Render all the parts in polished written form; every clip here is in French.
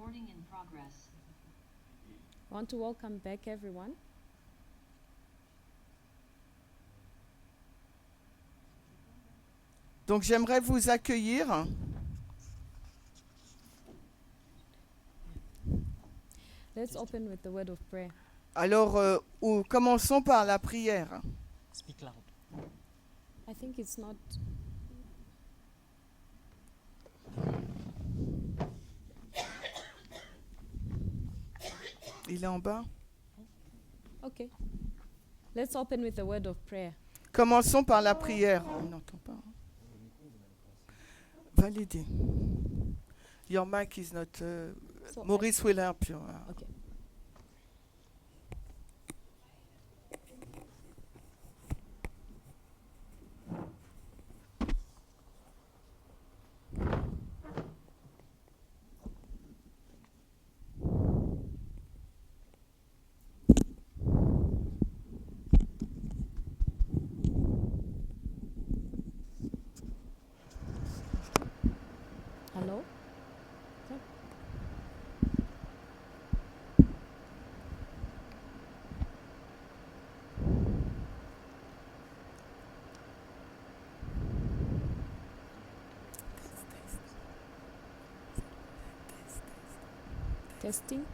Recording in progress. I want to welcome back everyone. Donc j'aimerais vous accueillir. Let's open with the word of prayer. Alors, commençons par la prière. Speak loud. I think it's not. Il est en bas. Okay. Let's open with the word of prayer. Commençons par la prière. On n'entend pas. Validé. Your mic is not. So Maurice will help you. Okay. Hello? Okay. Testing.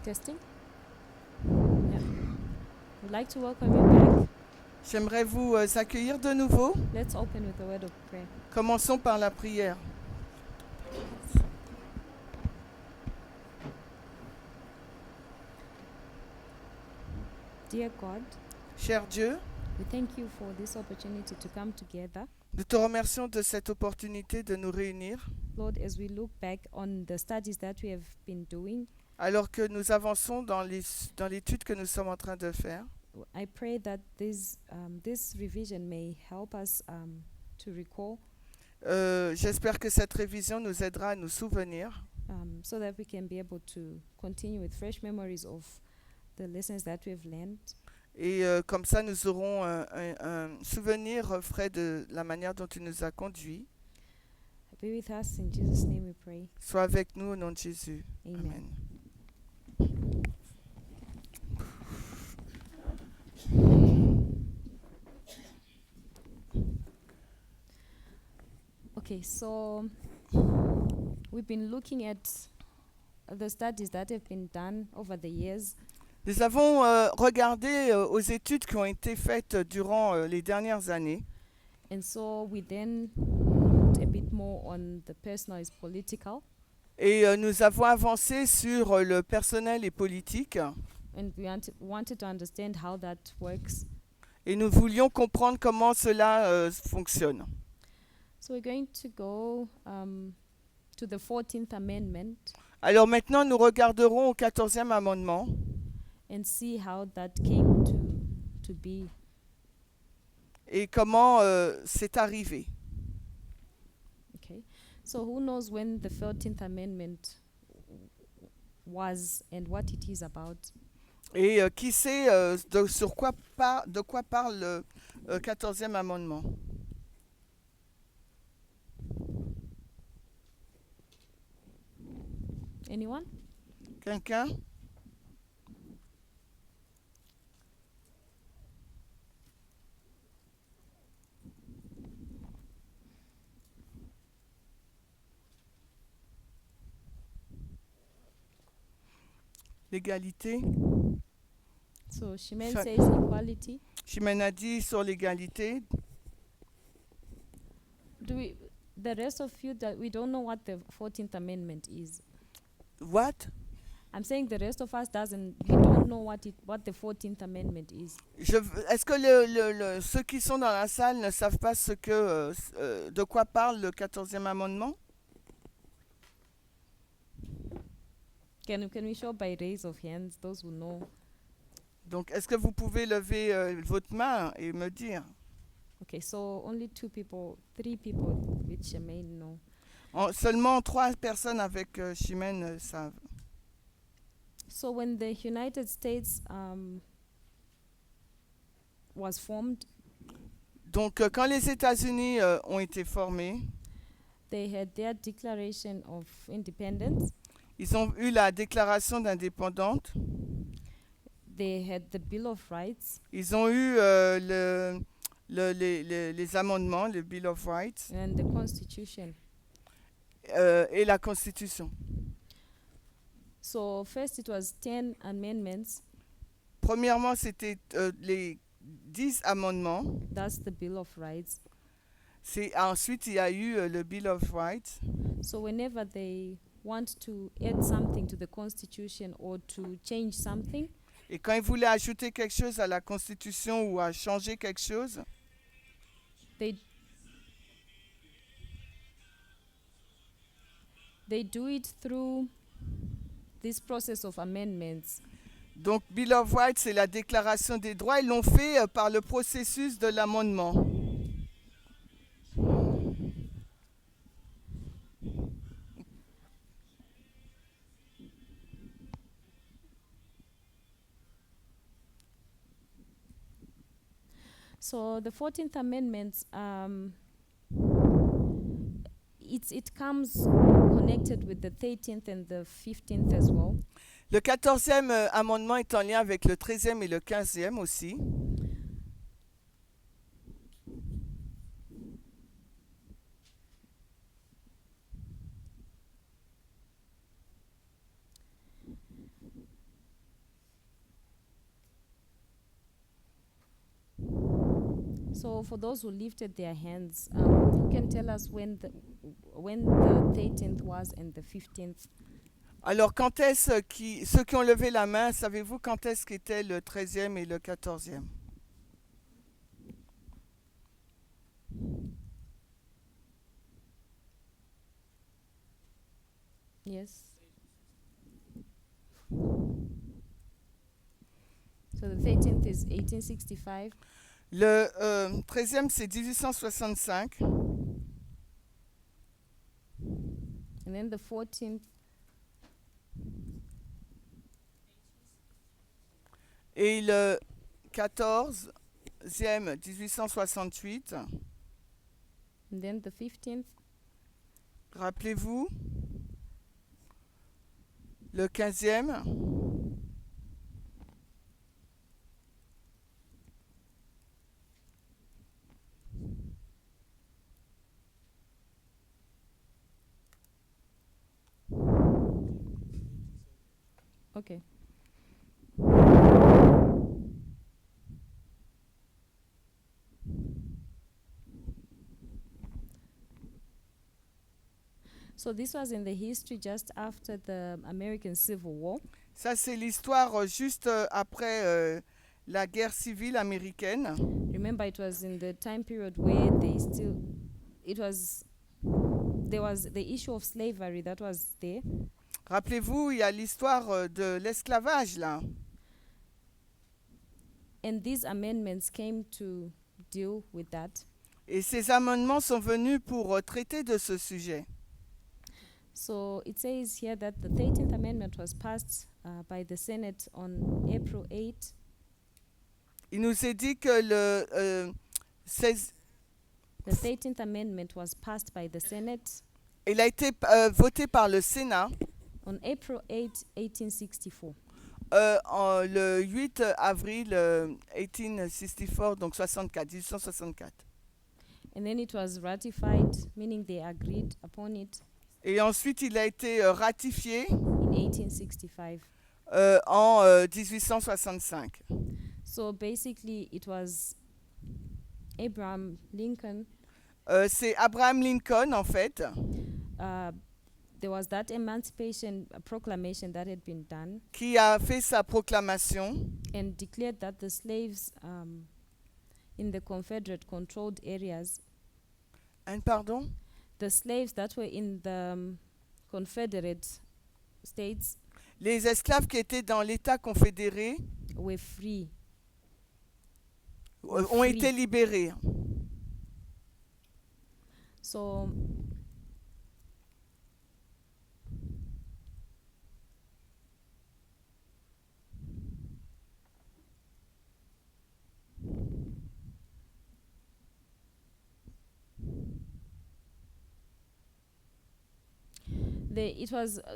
Testing. Yeah. We'd like to welcome you back. J'aimerais vous accueillir de nouveau. Let's open with the word of prayer. Commençons par la prière. Dear God, Cher Dieu, we thank you for this opportunity to come together. nous te remercions de cette opportunité de nous réunir. Lord, as we look back on the studies that we have been doing, Alors que nous avançons dans l'étude que nous sommes en train de faire, I pray that this revision may help us to recall, j'espère que cette révision nous aidera à nous souvenir so that we can be able to continue with fresh memories of the lessons that we've learned. et comme ça nous aurons un souvenir frais de la manière dont tu nous as conduits. Be with us, in Jesus' name we pray. Sois avec nous au nom de Jésus. Amen. Amen. Okay, so we've been looking at the studies that have been done over the years. Nous avons regardé aux études qui ont été faites durant les dernières années. And so we then looked a bit more on the personal is political, Et nous avons avancé sur le personnel et politique. and we wanted to understand how that works. Et nous voulions comprendre comment cela fonctionne. So we're going to go to the 14th Amendment Alors maintenant, nous regarderons au 14e amendement and see how that came to be. et comment c'est arrivé. Okay, so who knows when the 14th Amendment was and what it is about? Et qui sait de quoi parle le 14e amendement? Anyone? Quelqu'un? L'égalité. So Shimen Cha- says equality. Chimène a dit sur l'égalité. Do we? The rest of you that we don't know what the 14th Amendment is. What? I'm saying the rest of us we don't know what the 14th Amendment is. Est-ce que ceux qui sont dans la salle ne savent pas de quoi parle le 14e amendement? Can we show by raise of hands those who know? Donc, est-ce que vous pouvez lever votre main et me dire? Okay, so only three people with Shemaine know. Seulement 3 personnes avec Chimène savent. So when the United States was formed, Donc, quand les États-Unis ont été formés, they had their Declaration of Independence. ils ont eu la déclaration d'indépendance. They had the Bill of Rights Ils ont eu les amendements, le Bill of Rights and the Constitution. et la Constitution. So first it was 10 amendments. Premièrement, c'était les 10 amendements. That's the Bill of Rights. Ensuite, il y a eu le Bill of Rights. So whenever they want to add something to the Constitution or to change something, Et quand ils voulaient ajouter quelque chose à la Constitution ou à changer quelque chose, they do it through this process of amendments. donc Bill of Rights, c'est la déclaration des droits. Ils l'ont fait par le processus de l'amendement. So the 14th Amendment, it comes connected with the 13th and the 15th as well. Le 14e amendement est en lien avec le 13e et le 15e aussi. So for those who lifted their hands, you can tell us when the 13th was and the 15th. Alors, quand est-ce ceux qui ont levé la main, savez-vous quand est-ce qu'était le 13e et le 14e? Yes. So the 13th is 1865. Le 13e, c'est 1865. And then the 14th, Et le 14e, 1868. and then the 15th, Rappelez-vous. Le 15e. okay. So this was in the history just after the American Civil War. Ça, c'est l'histoire juste après la guerre civile américaine. Remember, it was in the time period where there was the issue of slavery that was there. Rappelez-vous, il y a l'histoire de l'esclavage, là. And these amendments came to deal with that. Et ces amendements sont venus pour traiter de ce sujet. So it says here that the 13th Amendment was passed by the Senate on April 8. Il nous est dit que le 16, The 13th Amendment was passed by the Senate il a été voté par le Sénat on April 8, 1864. le 8 avril 1864, donc 1864. And then it was ratified, meaning they agreed upon it Et ensuite, il a été ratifié in 1865. en 1865. So basically, it was Abraham Lincoln. C'est Abraham Lincoln, en fait. There was that Emancipation Proclamation that had been done Qui a fait sa proclamation and declared that the slaves in the Confederate controlled areas, pardon? the slaves that were in the Confederate states Les esclaves qui étaient dans l'État confédéré were free. ont été libérés. So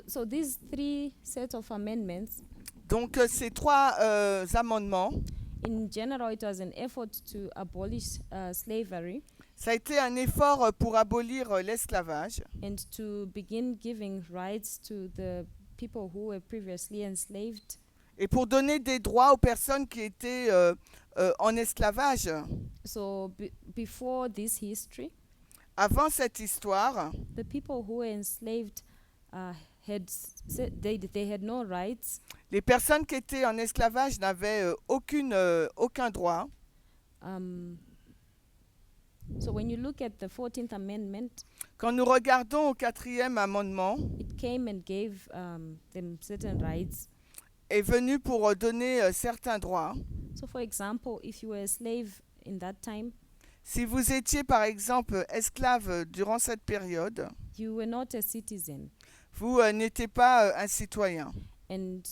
so these three sets of amendments, Donc ces trois amendements, in general, it was an effort to abolish slavery ça a été un effort pour abolir l'esclavage and to begin giving rights to the people who were previously enslaved. et pour donner des droits aux personnes qui étaient en esclavage. So before this history, Avant cette histoire, the people who were enslaved they had no rights. les personnes qui étaient en esclavage n'avaient aucun droit. So when you look at the 14th Amendment, Quand nous regardons au 4e amendement, it came and gave them certain rights. est venu pour donner certains droits. So for example, if you were a slave in that time, Si vous étiez par exemple esclave durant cette période, you were not a citizen. vous n'étiez pas un citoyen. And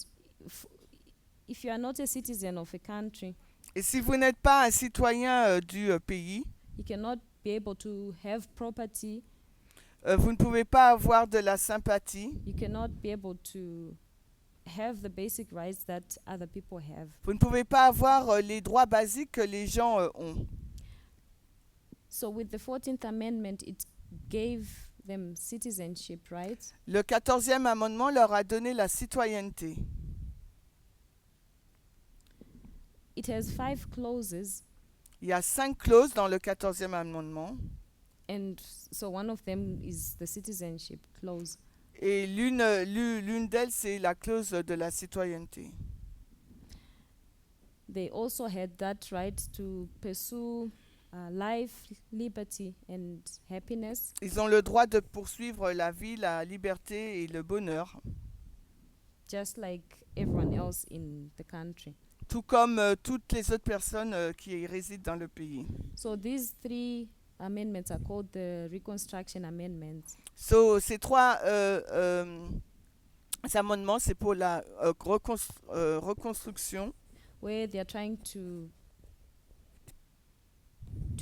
if you are not a citizen of a country, Et si vous n'êtes pas un citoyen du pays, you cannot be able to have property. vous ne pouvez pas avoir de la sympathie. You cannot be able to have the basic rights that other people have. Vous ne pouvez pas avoir les droits basiques que les gens ont. So with the 14th Amendment, it gave them citizenship rights. Le 14e amendement leur a donné la citoyenneté. It has 5 clauses, Il y a 5 clauses dans le 14e amendement. and so one of them is the citizenship clause. Et l'une d'elles, c'est la clause de la citoyenneté. They also had that right to pursue life, liberty, and happiness, Ils ont le droit de poursuivre la vie, la liberté et le bonheur, just like everyone else in the country. tout comme toutes les autres personnes qui résident dans le pays. So these 3 amendments are called the Reconstruction Amendments. So, ces trois amendements, c'est pour la reconstruction, Where they are trying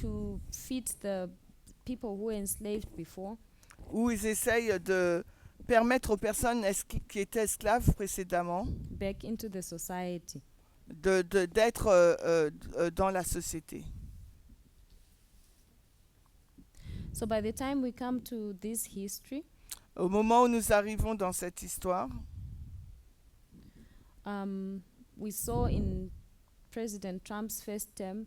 to fit the people who were enslaved before où ils essayent de permettre aux personnes qui étaient esclaves précédemment back into the society. d'être dans la société. So by the time we come to this history, Au moment où nous arrivons dans cette histoire, we saw in President Trump's first term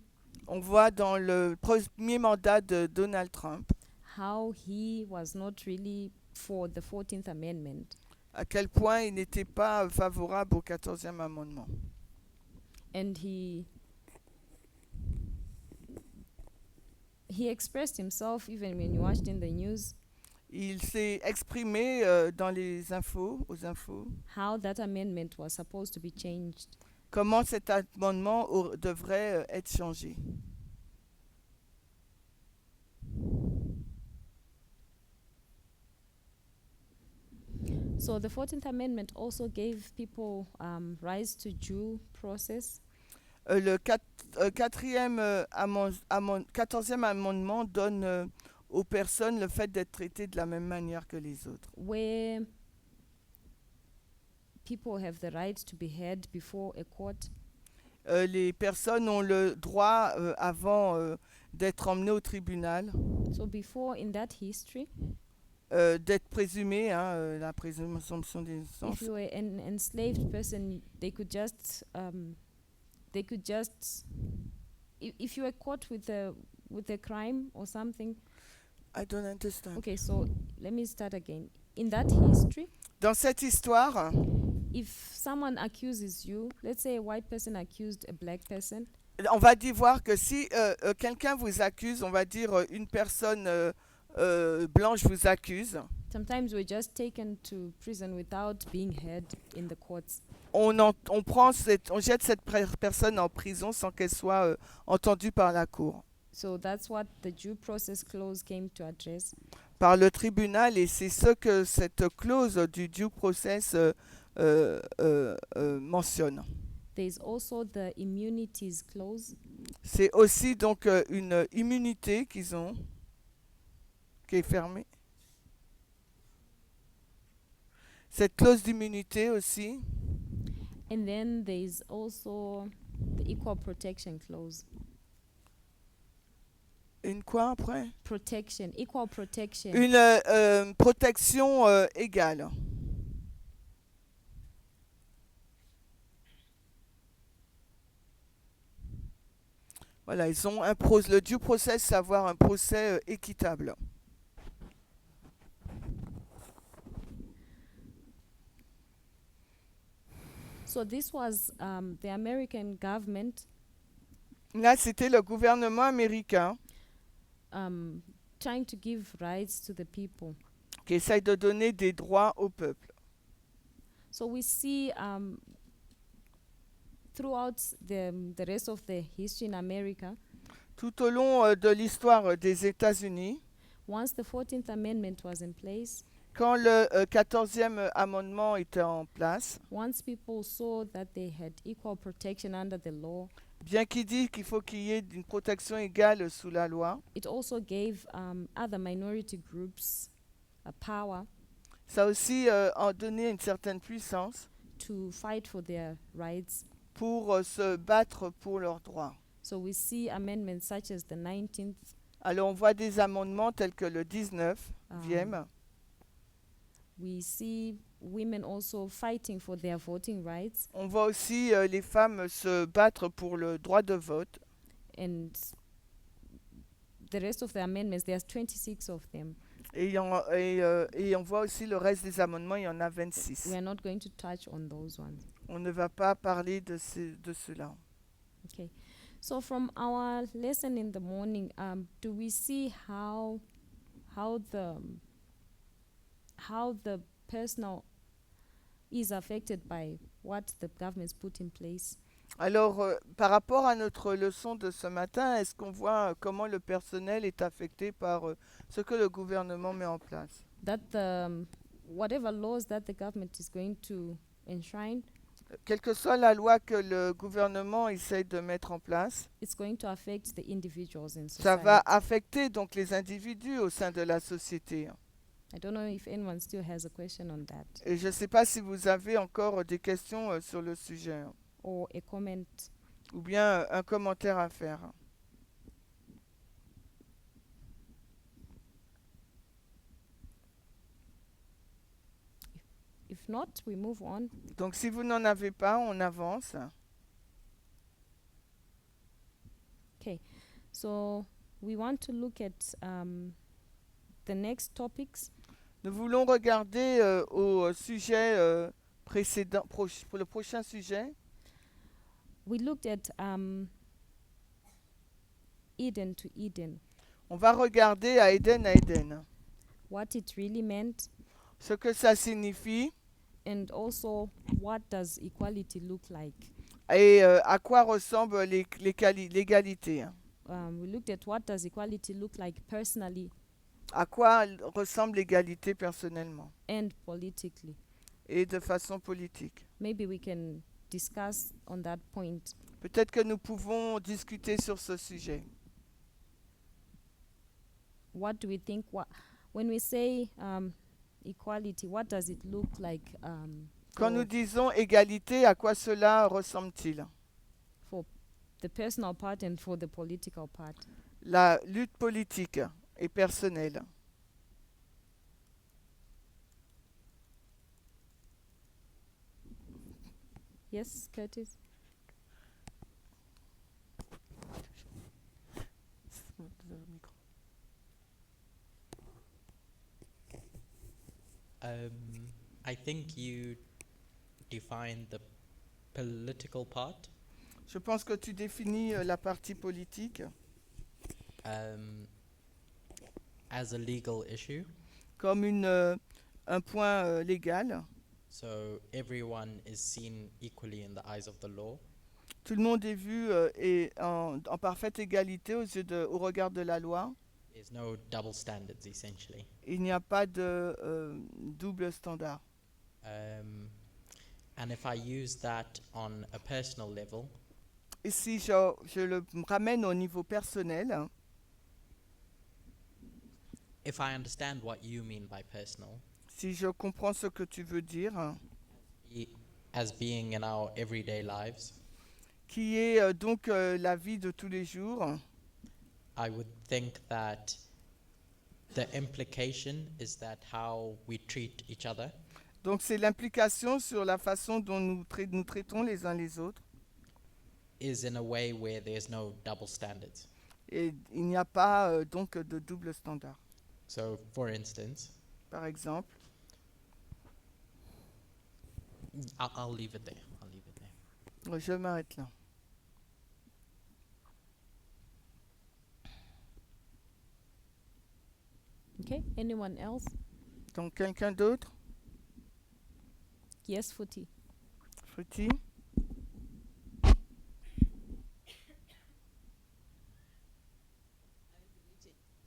on voit dans le premier mandat de Donald Trump how he was not really for the 14th Amendment. à quel point il n'était pas favorable au 14e amendement. And he expressed himself, even when you watched in the news, Il s'est exprimé dans les aux infos, how that amendment was supposed to be changed. comment cet amendement devrait être changé. So the 14th Amendment also gave people rights to due process. Le 14e amendement donne aux personnes le fait d'être traitées de la même manière que les autres. Where people have the right to be heard before a court. Les personnes ont le droit, avant d'être emmenées au tribunal, So before, in that history, d'être présumées, la présomption d'innocence. if you were an enslaved person, they could just if you were caught with a crime or something. I don't understand. Okay, so let me start again. In that history, Dans cette histoire, if someone accuses you, let's say a white person accused a black person, on va voir que si quelqu'un vous accuse, on va dire une personne blanche vous accuse, sometimes we're just taken to prison without being heard in the courts. on jette cette personne en prison sans qu'elle soit entendue par la cour. So that's what the due process clause came to address. par le tribunal, et c'est ce que cette clause du due process mentionne. There's also the immunities clause. C'est aussi donc une immunité qu'ils ont, qui est fermée. Cette clause d'immunité aussi. And then there's also the equal protection clause. Une quoi après? Protection, equal protection. Une protection égale. Voilà, ils ont le due process, c'est avoir un procès équitable. So this was the American government Là, c'était le gouvernement américain trying to give rights to the people. qui essaye de donner des droits au peuple. So we see throughout the rest of the history in America, Tout au long de l'histoire des États-Unis, once the 14th Amendment was in place, quand le 14e amendement était en place, once people saw that they had equal protection under the law, bien qu'il dit qu'il faut qu'il y ait une protection égale sous la loi, it also gave other minority groups a power ça a aussi en donné une certaine puissance to fight for their rights. pour se battre pour leurs droits. So we see amendments such as the 19th, Alors on voit des amendements tels que le 19e, we see women also fighting for their voting rights, on voit aussi les femmes se battre pour le droit de vote. and the rest of the amendments, there's 26 of them. Et on voit aussi le reste des amendements, il y en a 26. We are not going to touch on those ones. On ne va pas parler de cela. Okay. So from our lesson in the morning, do we see how the personal is affected by what the government's put in place? Alors, par rapport à notre leçon de ce matin, est-ce qu'on voit comment le personnel est affecté par ce que le gouvernement met en place? That the whatever laws that the government is going to enshrine, Quelle que soit la loi que le gouvernement essaye de mettre en place, it's going to affect the individuals in ça society. va affecter donc les individus au sein de la société. I don't know if anyone still has a question on that Et je ne sais pas si vous avez encore des questions sur le sujet or a comment. ou bien un commentaire à faire. If not, we move on. Donc si vous n'en avez pas, on avance. So we want to look at the next topics. Nous voulons regarder au sujet précédent, pour le prochain sujet. We looked at Eden to Eden, On va regarder à Eden, what it really meant, ce que ça signifie and also what does equality look like. et à quoi ressemble l'égalité. We looked at what does equality look like personally À quoi ressemble l'égalité personnellement and politically. et de façon politique. Maybe we can discuss on that point. Peut-être que nous pouvons discuter sur ce sujet. What do we think? When we say equality, what does it look like Quand for nous disons égalité, à quoi cela ressemble-t-il? the personal part and for the political part? La lutte politique et personnelle. Yes, Curtis? I think you define the political part Je pense que tu définis la partie politique as a legal issue. comme un point légal. So everyone is seen equally in the eyes of the law. Tout le monde est vu en parfaite égalité au regard de la loi. There's no double standards, essentially. Il n'y a pas de double standard. And if I use that on a personal level, Et si je le ramène au niveau personnel, if I understand what you mean by personal, si je comprends ce que tu veux dire, as being in our everyday lives, qui est donc la vie de tous les jours, I would think that the implication is that how we treat each other donc c'est l'implication sur la façon dont nous traitons les uns les autres. is in a way where there's no double standards. Et il n'y a pas donc de double standard. So, for instance, Par exemple, I'll leave it there. I'll leave it there. je m'arrête là. Okay, anyone else? Donc quelqu'un d'autre? Yes, Footy. Fruity?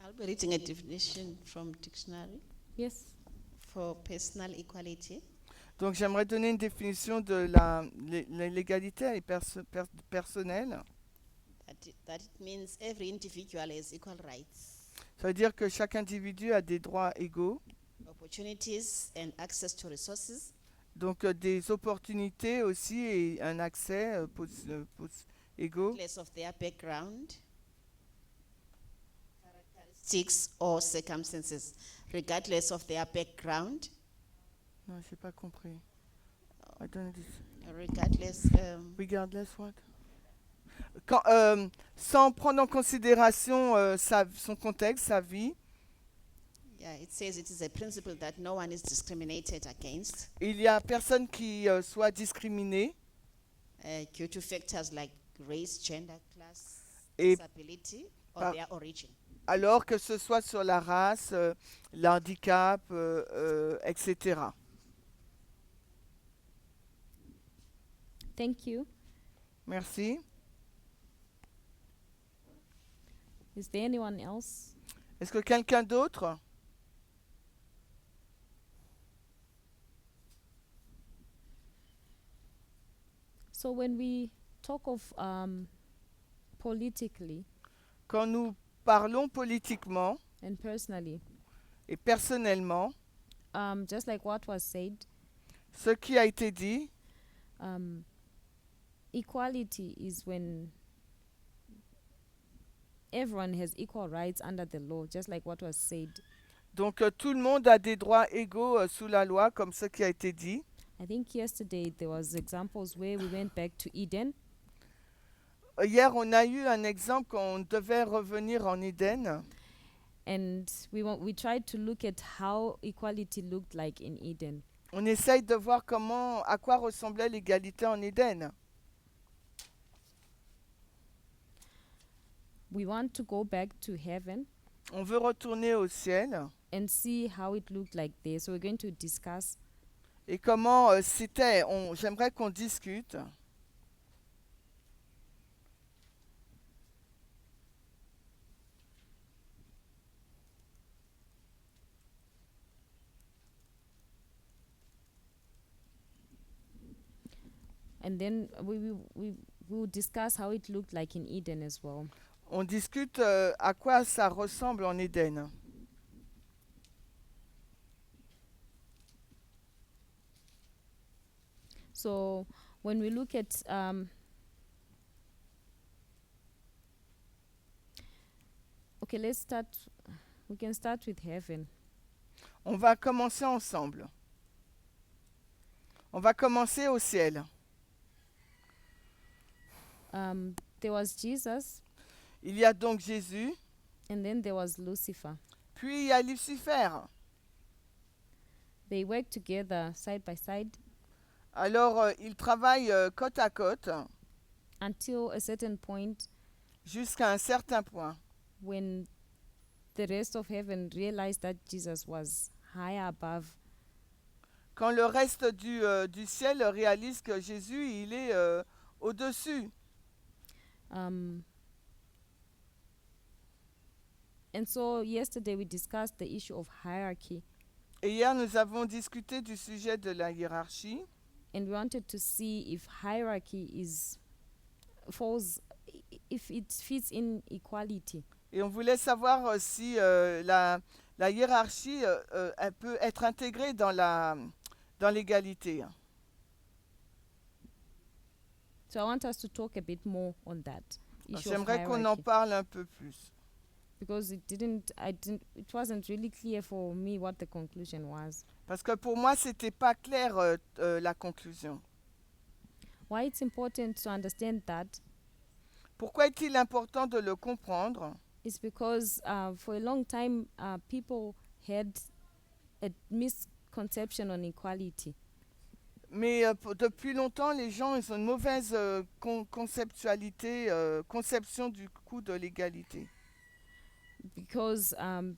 I'll be reading a definition from dictionary Yes. for personal equality. Donc j'aimerais donner une définition de l'égalité personnelle. That it means every individual has equal rights, Ça veut dire que chaque individu a des droits égaux, opportunities, and access to resources, donc des opportunités aussi et un accès égaux, regardless of their background, characteristics, or circumstances. Regardless of their background, Non, j'ai pas compris. I don't regardless. Regardless what? Sans prendre en considération son contexte, sa vie, Yeah, it says it is a principle that no one is discriminated against il n'y a personne qui soit discriminé due to factors like race, gender, class, Et disability, or par- their origin. alors que ce soit sur la race, l'handicap, etc. Thank you. Merci. Is there anyone else? Est-ce que quelqu'un d'autre? So when we talk of politically Quand nous parlons politiquement and personally, et personnellement, just like what was said, ce qui a été dit, equality is when everyone has equal rights under the law, just like what was said. donc tout le monde a des droits égaux sous la loi, comme ce qui a été dit. I think yesterday there was examples where we went back to Eden, Hier, on a eu un exemple qu'on devait revenir en Éden and we tried to look at how equality looked like in Eden. on essaye de voir à quoi ressemblait l'égalité en Éden. We want to go back to heaven On veut retourner au ciel and see how it looked like there. So we're going to discuss. et comment c'était. J'aimerais qu'on discute. And then we will discuss how it looked like in Eden as well. On discute à quoi ça ressemble en Éden. So when we look at okay, let's start. We can start with heaven. On va commencer ensemble. On va commencer au ciel. There was Jesus, Il y a donc Jésus, and then there was Lucifer. puis il y a Lucifer. They worked together side by side Alors, ils travaillent côte à côte until a certain point jusqu'à un certain point. when the rest of heaven realized that Jesus was higher above. Quand le reste du ciel réalise que Jésus, il est au-dessus. And so yesterday we discussed the issue of hierarchy, Et hier, nous avons discuté du sujet de la hiérarchie. and we wanted to see if hierarchy if it fits in equality. Et on voulait savoir si la hiérarchie elle peut être intégrée dans l'égalité. So I want us to talk a bit more on that issue of J'aimerais qu'on en hierarchy, parle un peu plus. because it wasn't really clear for me what the conclusion was. Parce que pour moi, c'était pas clair la conclusion. Why it's important to understand that Pourquoi est-il important de le comprendre? is because for a long time people had a misconception on equality. Mais depuis longtemps, les gens ils ont une mauvaise conception du coup de l'égalité. Because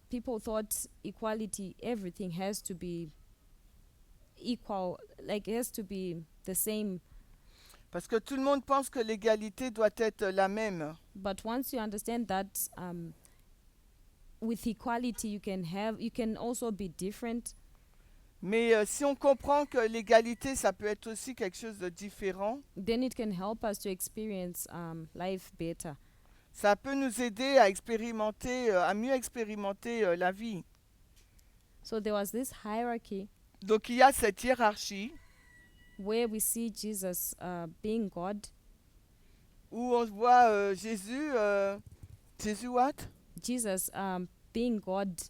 people thought equality, everything has to be equal, like it has to be the same. Parce que tout le monde pense que l'égalité doit être la même. But once you understand that with equality you can also be different. Mais si on comprend que l'égalité, ça peut être aussi quelque chose de différent, Then it can help us to experience life better. ça peut nous aider à expérimenter, à mieux expérimenter la vie. So there was this hierarchy Donc il y a cette hiérarchie where we see Jesus being God. où on voit Jésus, Jésus what? Jesus being God.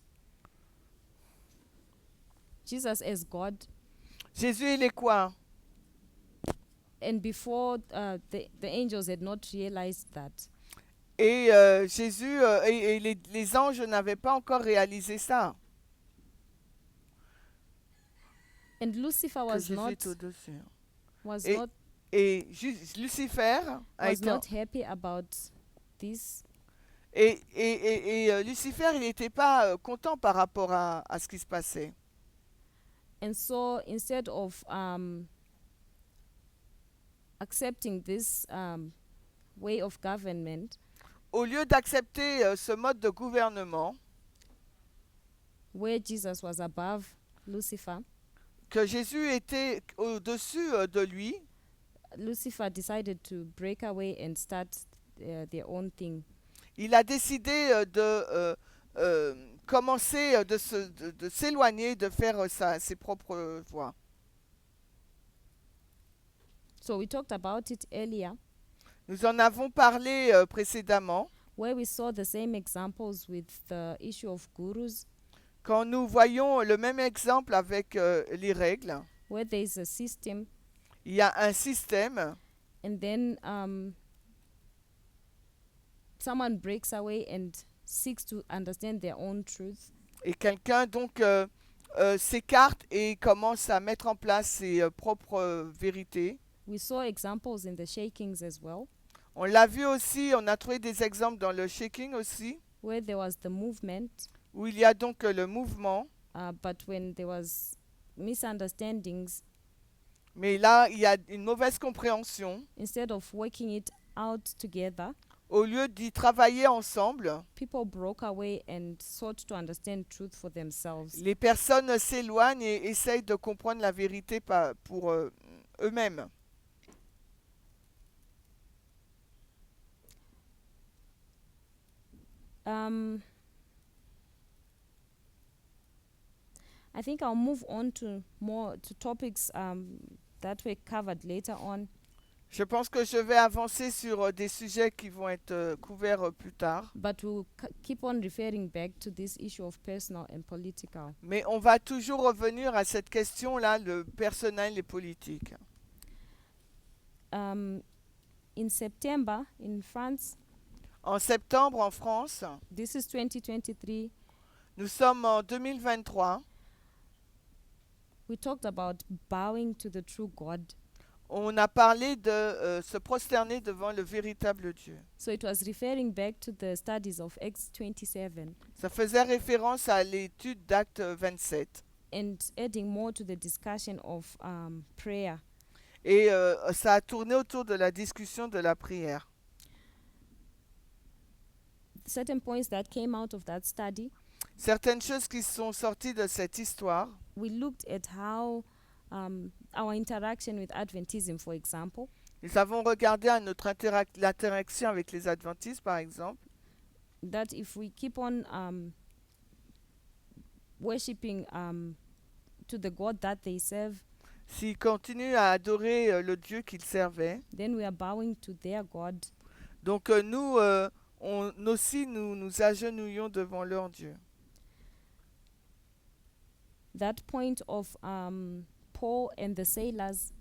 Jesus as God. Jésus il est quoi? And before the angels had not realized that. Et Jésus et les anges n'avaient pas encore réalisé ça. And Lucifer Que was Jésus not est au-dessus. was Et- not Et Lucifer a was été not happy about this. et Lucifer il n'était pas content par rapport à ce qui se passait. And so instead of accepting this way of government, Au lieu d'accepter ce mode de gouvernement, where Jesus was above Lucifer, que Jésus était au-dessus de lui, Lucifer decided to break away and start their own thing. il a décidé de commencer de s'éloigner, de faire ses propres voies. So we talked about it earlier, Nous en avons parlé précédemment, where we saw the same examples with the issue of gurus, quand nous voyons le même exemple avec les règles. where there is a system, Il y a un système and then someone breaks away and seeks to understand their own truth. et quelqu'un donc s'écarte et commence à mettre en place ses propres vérités. We saw examples in the shakings as well, On l'a vu aussi, on a trouvé des exemples dans le shaking aussi, where there was the movement, où il y a donc le mouvement. but when there was misunderstandings, Mais là, il y a une mauvaise compréhension. instead of working it out together, Au lieu d'y travailler ensemble, people broke away and sought to understand truth for themselves. les personnes s'éloignent et essayent de comprendre la vérité pour eux-mêmes. I think I'll move on to topics that were covered later on. Je pense que je vais avancer sur des sujets qui vont être couverts plus tard. But we'll keep on referring back to this issue of personal and political. Mais on va toujours revenir à cette question-là, le personnel et politique. In September, in France, En septembre, en France, this is 2023, nous sommes en 2023, we talked about bowing to the true God. on a parlé de se prosterner devant le véritable Dieu. So it was referring back to the studies of Acts 27 Ça faisait référence à l'étude d'Acte 27. and adding more to the discussion of prayer. Et ça a tourné autour de la discussion de la prière. certain points that came out of that study. Certaines choses qui sont sorties de cette histoire, We looked at how our interaction with Adventism, for example, nous avons regardé à l'interaction avec les adventistes, par exemple, that if we keep on worshipping to the God that they serve, s'ils continuent à adorer le Dieu qu'ils servaient, then we are bowing to their God. donc nous aussi, nous agenouillons devant leur Dieu. That point of Paul and the sailors,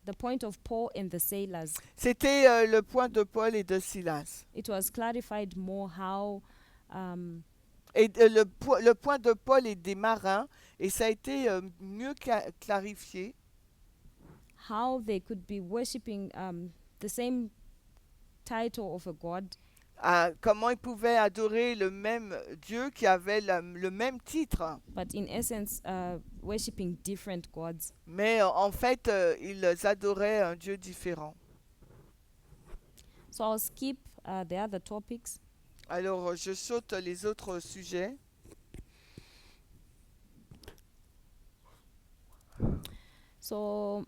the point of Paul and the sailors, C'était le point de Paul et de Silas. it was clarified more how Et le point de Paul et des marins, et ça a été mieux clarifié, how they could be worshipping the same title of a God, comment ils pouvaient adorer le même Dieu qui avait le même titre, but in essence worshipping different gods. mais en fait, ils adoraient un Dieu différent. So I'll skip the other topics. Alors, je saute les autres sujets. So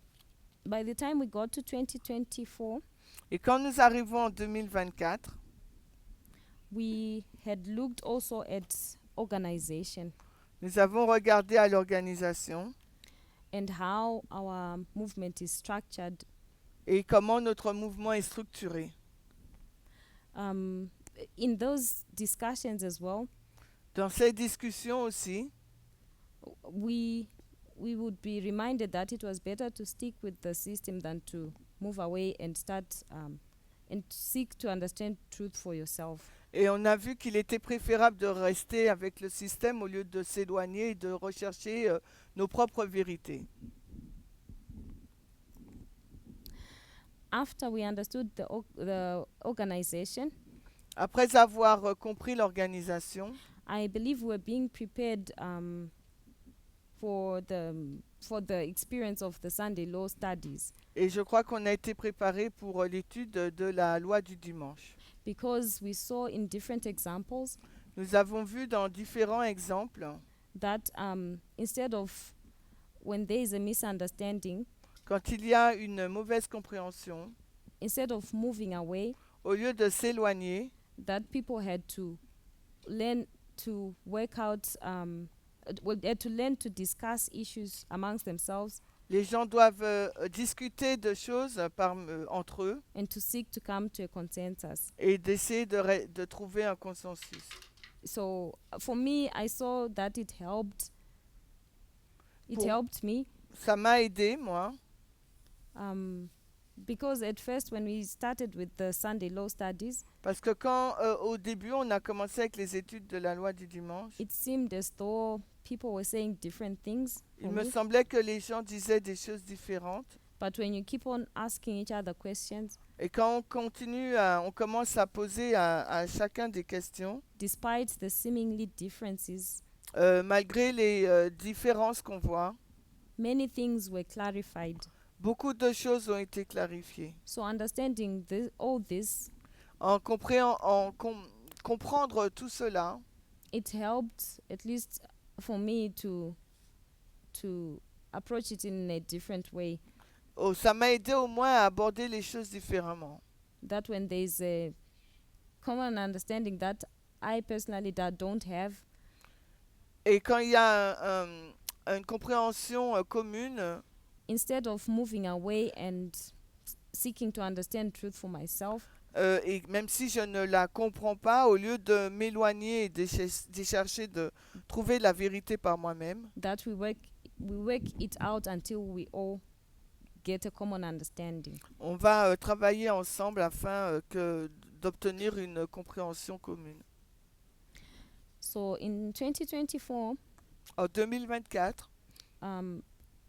by the time we got to 2024, Et quand nous arrivons en 2024, we had looked also at organization nous avons regardé à l'organisation and how our movement is structured. et comment notre mouvement est structuré. In those discussions as well, Dans ces discussions aussi, we would be reminded that it was better to stick with the system than to move away and start and seek to understand truth for yourself. et on a vu qu'il était préférable de rester avec le système au lieu de s'éloigner et de rechercher nos propres vérités. After we understood the organization, Après avoir compris l'organisation, I believe we're being prepared for the experience of the Sunday law studies, et je crois qu'on a été préparé pour l'étude de la loi du dimanche. because we saw in different examples Nous avons vu dans différents exemples that instead of when there is a misunderstanding, quand il y a une mauvaise compréhension, instead of moving away, au lieu de s'éloigner, that people had to learn to work out they had to learn to discuss issues amongst themselves les gens doivent discuter de choses entre eux and to seek to come to a consensus. et d'essayer de trouver un consensus. So for me, I saw that it helped. It Pour- helped me Ça m'a aidé, moi, because at first when we started with the Sunday law studies, parce que quand au début on a commencé avec les études de la loi du dimanche, it seemed as though people were saying different things il for me me. semblait que les gens disaient des choses différentes. But when you keep on asking each other questions, Et quand on commence à poser à chacun des questions, despite the seemingly differences, malgré les différences qu'on voit, many things were clarified. beaucoup de choses ont été clarifiées. So understanding all this, Comprendre tout cela, it helped, at least for me, to approach it in a different way. ça m'a aidé au moins à aborder les choses différemment. That when there is a common understanding that I personally don't have, Et quand il y a une compréhension commune, instead of moving away and seeking to understand truth for myself, et même si je ne la comprends pas, au lieu de m'éloigner et de chercher de trouver la vérité par moi-même, that we work it out until we all get a common understanding. on va travailler ensemble afin d'obtenir une compréhension commune. So in 2024, En 2024,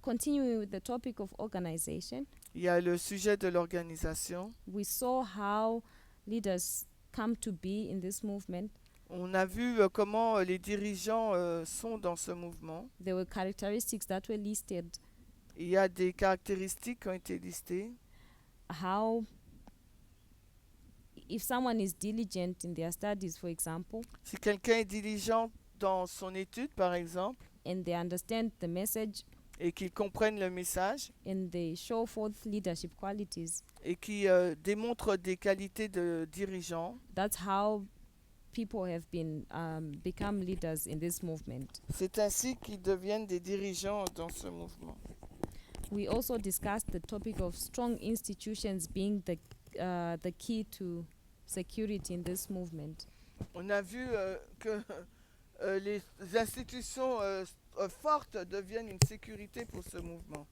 continuing with the topic of organization, il y a le sujet de l'organisation. we saw how leaders come to be in this movement. On a vu comment les dirigeants sont dans ce mouvement. There were characteristics that were listed, Il y a des caractéristiques qui ont été listées. how if someone is diligent in their studies, for example, Si quelqu'un est diligent dans son étude, par exemple, and they understand the message et qu'il comprenne le message, and they show forth leadership qualities, et qui démontre des qualités de dirigeant, that's how people have been become leaders in this movement. c'est ainsi qu'ils deviennent des dirigeants dans ce mouvement. We also discussed the topic of strong institutions being the key to security in this movement. On a vu que les institutions fortes deviennent une sécurité pour ce mouvement.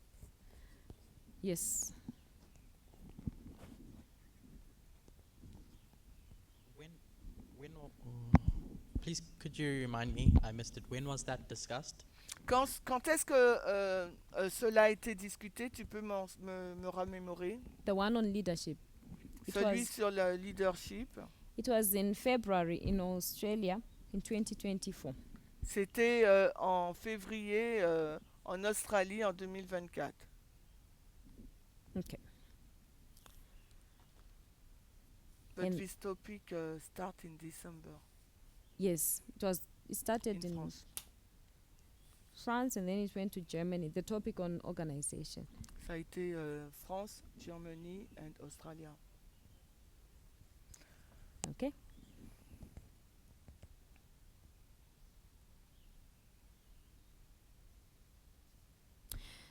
Yes. Please, could you remind me? I missed it. When was that discussed? Quand est-ce que cela a été discuté? Tu peux me remémorer? The one on leadership. Celui was- sur le leadership, It was in February in Australia in 2024. c'était en février en Australie en 2024. Okay. But And- this topic start in December Yes, it started in in France. France and then it went to Germany. The topic on organization. Ça a été France, Germany and Australia. Okay.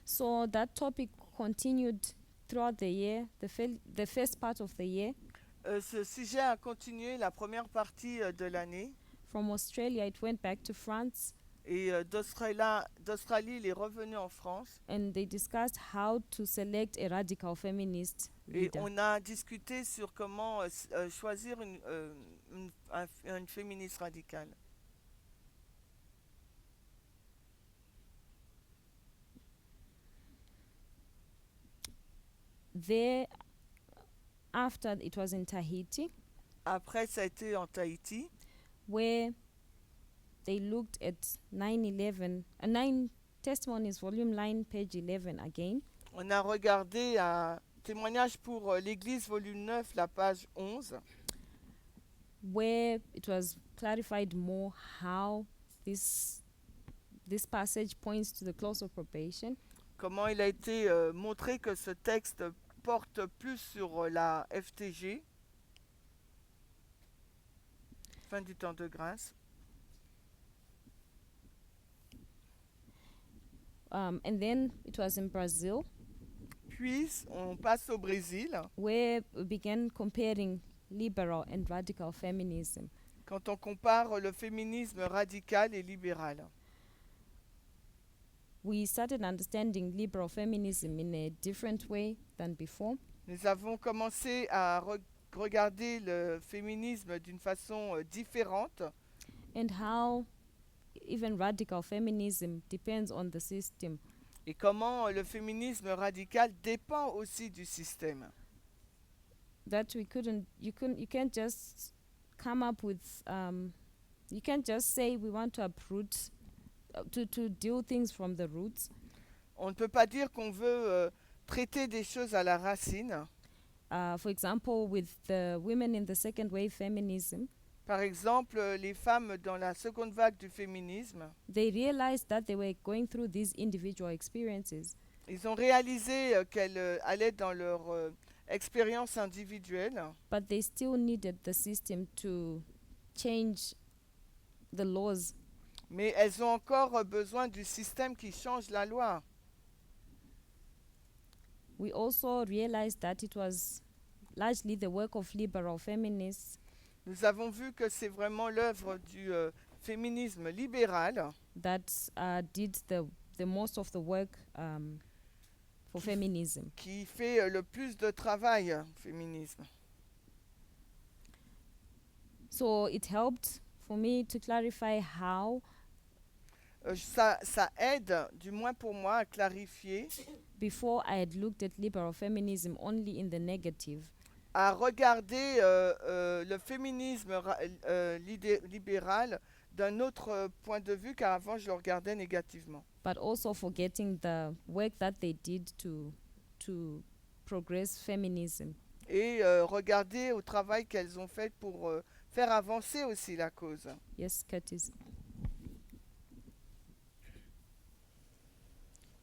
So that topic continued throughout the year, the first part of the year. Ce sujet a continué la première partie de l'année From Australia, it went back to France et d'Australie, il est revenu en France and they discussed how to select a radical feminist et leader. on a discuté sur comment choisir une féministe radicale. There, after it was in Tahiti, Après, ça a été en Tahiti, where they looked at 9/11, 9 Testimonies, volume 9, page 11 again. on a regardé un témoignage pour l'Église, volume 9, la page 11, Where it was clarified more how this passage points to the close of probation, comment il a été montré que ce texte porte plus sur la FTG, fin du temps de grâce. and then it was in Brazil Puis, on passe au Brésil, where we began comparing liberal and radical feminism. quand on compare le féminisme radical et libéral. We started understanding liberal feminism in a different way than before. Nous avons commencé à regarder le féminisme d'une façon différente And how even radical feminism depends on the system. et comment le féminisme radical dépend aussi du système. That you can't just come up with you can't just say we want to uproot to deal things from the roots. On ne peut pas dire qu'on veut traiter des choses à la racine. For example, with the women in the second wave feminism, Par exemple, les femmes dans la seconde vague du féminisme, they realized that they were going through these individual experiences, ils ont réalisé qu'elles allaient dans leur expérience individuelle, but they still needed the system to change the laws. mais elles ont encore besoin du système qui change la loi. We also realized that it was largely the work of liberal feminists Nous avons vu que c'est vraiment l'œuvre du féminisme libéral that did the most of the work for feminism. qui fait le plus de travail, féminisme. So it helped for me to clarify how, Ça aide, du moins pour moi, à clarifier, before I had looked at liberal feminism only in the negative, à regarder le féminisme libéral d'un autre point de vue, car avant je le regardais négativement. but also forgetting the work that they did to progress feminism. et regarder au travail qu'elles ont fait pour faire avancer aussi la cause. Yes, Curtis.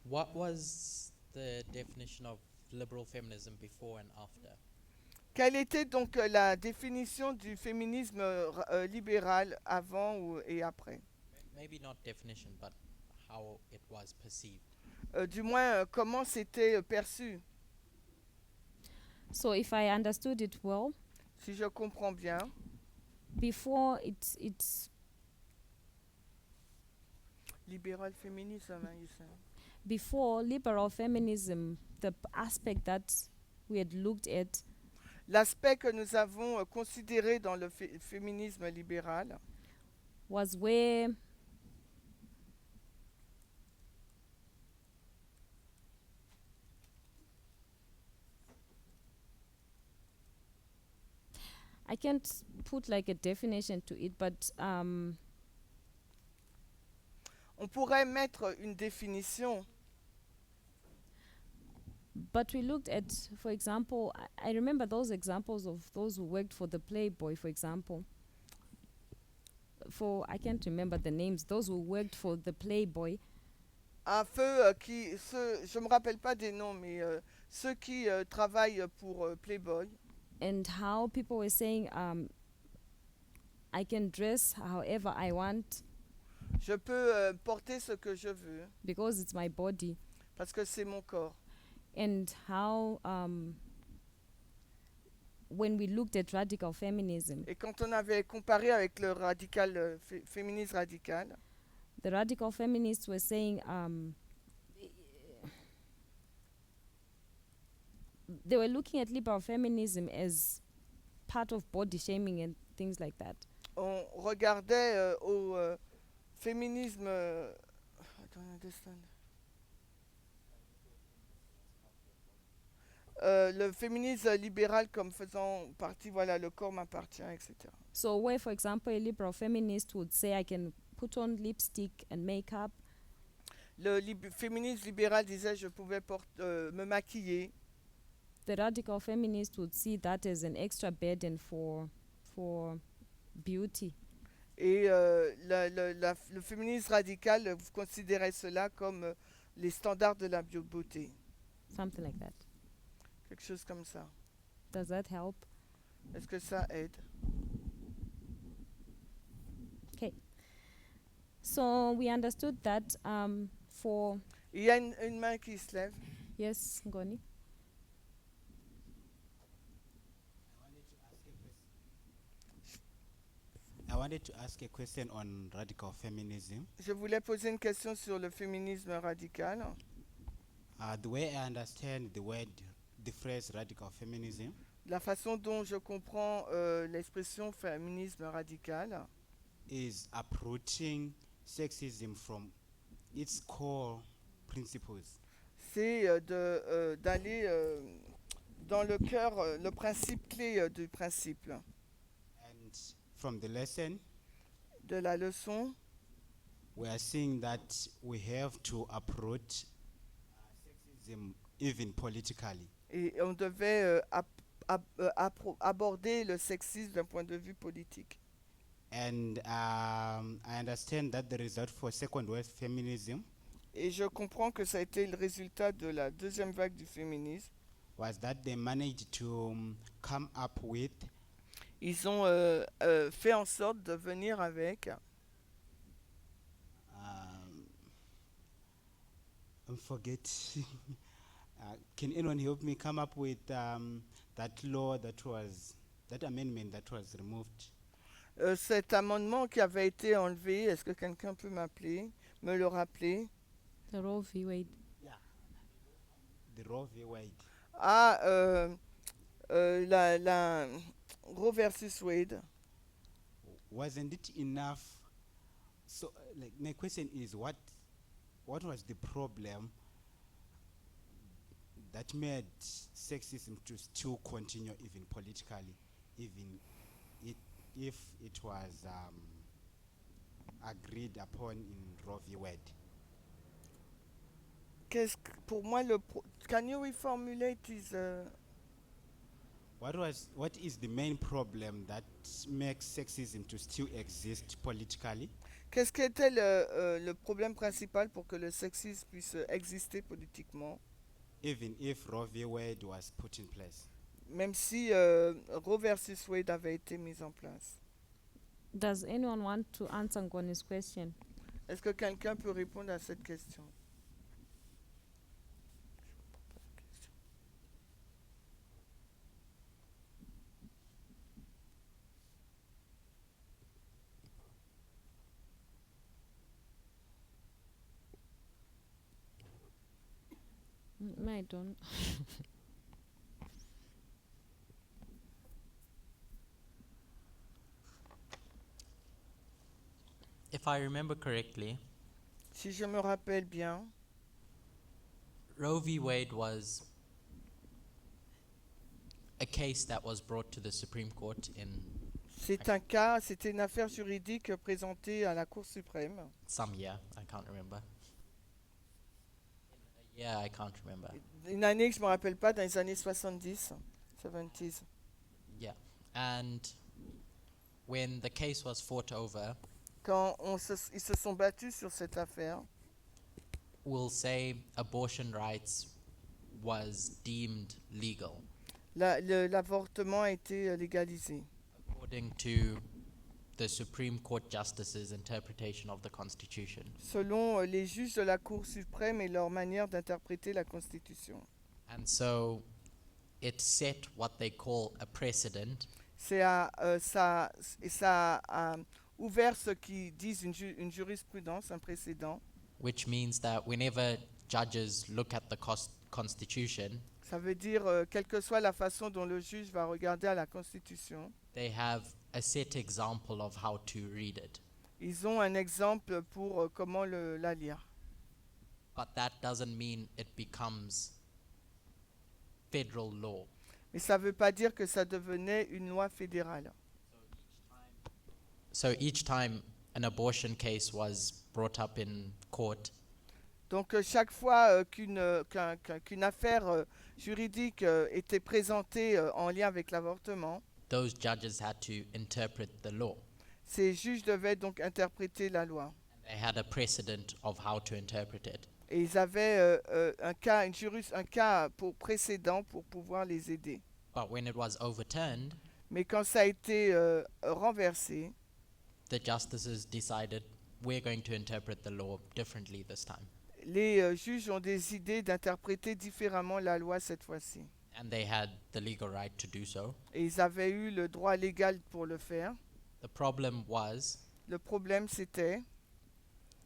What was the definition of liberal feminism before and after? Quelle était donc la définition du féminisme libéral avant et après? Maybe not definition, but how it was perceived. Du moins, comment c'était perçu? So if I understood it well, Si je comprends bien, before it's libéral féminisme, hein, you say. before liberal feminism, the aspect that we had looked at L'aspect que nous avons considéré dans le féminisme libéral, was where I can't put like a definition to it, but on pourrait mettre une définition. but we looked at, for example, I remember those examples of those who worked for the Playboy, for example. For I can't remember the names. Those who worked for the Playboy, Un feu je me rappelle pas des noms, mais ceux qui travaillent pour Playboy, and how people were saying, I can dress however I want je peux porter ce que je veux because it's my body, parce que c'est mon corps. and how when we looked at radical feminism, Et quand on avait comparé avec le radical, féminisme radical, the radical feminists were saying they were looking at liberal feminism as part of body shaming and things like that. on regardait au féminisme. I don't understand. Le féminisme libéral comme faisant partie, voilà, le corps m'appartient, etc. So where, for example, a liberal feminist would say, I can put on lipstick and makeup, Le féminisme libéral disait je pouvais me maquiller. the radical feminist would see that as an extra burden for beauty. Et le féminisme radical vous considérait cela comme les standards de la beauté. Something like that. Quelque chose comme ça. Does that help? Est-ce que ça aide? So we understood that for Il y a une main qui se lève. yes, Ngoni. I wanted to ask a question on radical feminism. Je voulais poser une question sur le féminisme radical. The way I understand the phrase radical feminism, La façon dont je comprends l'expression féminisme radical, is approaching sexism from its core principles. c'est d'aller dans le cœur, le principe clé du principe, And from the lesson, de la leçon. we are seeing that we have to approach sexism even politically. Et on devait aborder le sexisme d'un point de vue politique. And I understand that the result for second wave feminism Et je comprends que ça a été le résultat de la deuxième vague du féminisme. was that they managed to come up with Ils ont fait en sorte de venir avec, I'm forgetting. Can anyone help me come up with that law that amendment that was removed? cet amendement qui avait été enlevé. Est-ce que quelqu'un peut me le rappeler? The Roe v. Wade. The Roe v. Wade. Ah, la Roe versus Wade. Wasn't it enough? So, like, my question is, what was the problem that made sexism to still continue even politically, even if it was agreed upon in Roe v. Wade? Pour moi, can you reformulate this? what is the main problem that makes sexism to still exist politically? Qu'est-ce qui était le problème principal pour que le sexisme puisse exister politiquement, Even if Roe v. Wade was put in place? même si Roe versus Wade avait été mis en place? Does anyone want to answer Ngoni's question? Est-ce que quelqu'un peut répondre à cette question? I don't. If I remember correctly, Si je me rappelle bien, Roe v. Wade was a case that was brought to the Supreme Court in c'était une affaire juridique présentée à la Cour suprême. some year, I can't remember. Yeah, I can't remember. Une année que je ne me rappelle pas, dans les années 70, 70s. Yeah. And when the case was fought over, Quand ils se sont battus sur cette affaire, we'll say abortion rights was deemed legal l'avortement a été légalisé. according to the Supreme Court justices' interpretation of the Constitution. Selon les juges de la Cour suprême et leur manière d'interpréter la Constitution. And so it set what they call a precedent, Ça a ouvert ce qu'ils disent une jurisprudence, un précédent. which means that whenever judges look at the Constitution, Ça veut dire, quelle que soit la façon dont le juge va regarder à la Constitution, they have a set example of how to read it. ils ont un exemple pour comment la lire. But that doesn't mean it becomes federal law. Mais ça ne veut pas dire que ça devenait une loi fédérale. So each time an abortion case was brought up in court, Donc chaque fois qu'une affaire juridique était présentée en lien avec l'avortement, those judges had to interpret the law. ces juges devaient donc interpréter la loi. They had a precedent of how to interpret it. Et ils avaient un cas pour précédent pour pouvoir les aider. But when it was overturned, Mais quand ça a été renversé, the justices decided we're going to interpret the law differently this time. les juges ont décidé d'interpréter différemment la loi cette fois-ci. And they had the legal right to do so. Et ils avaient eu le droit légal pour le faire. The problem was Le problème, c'était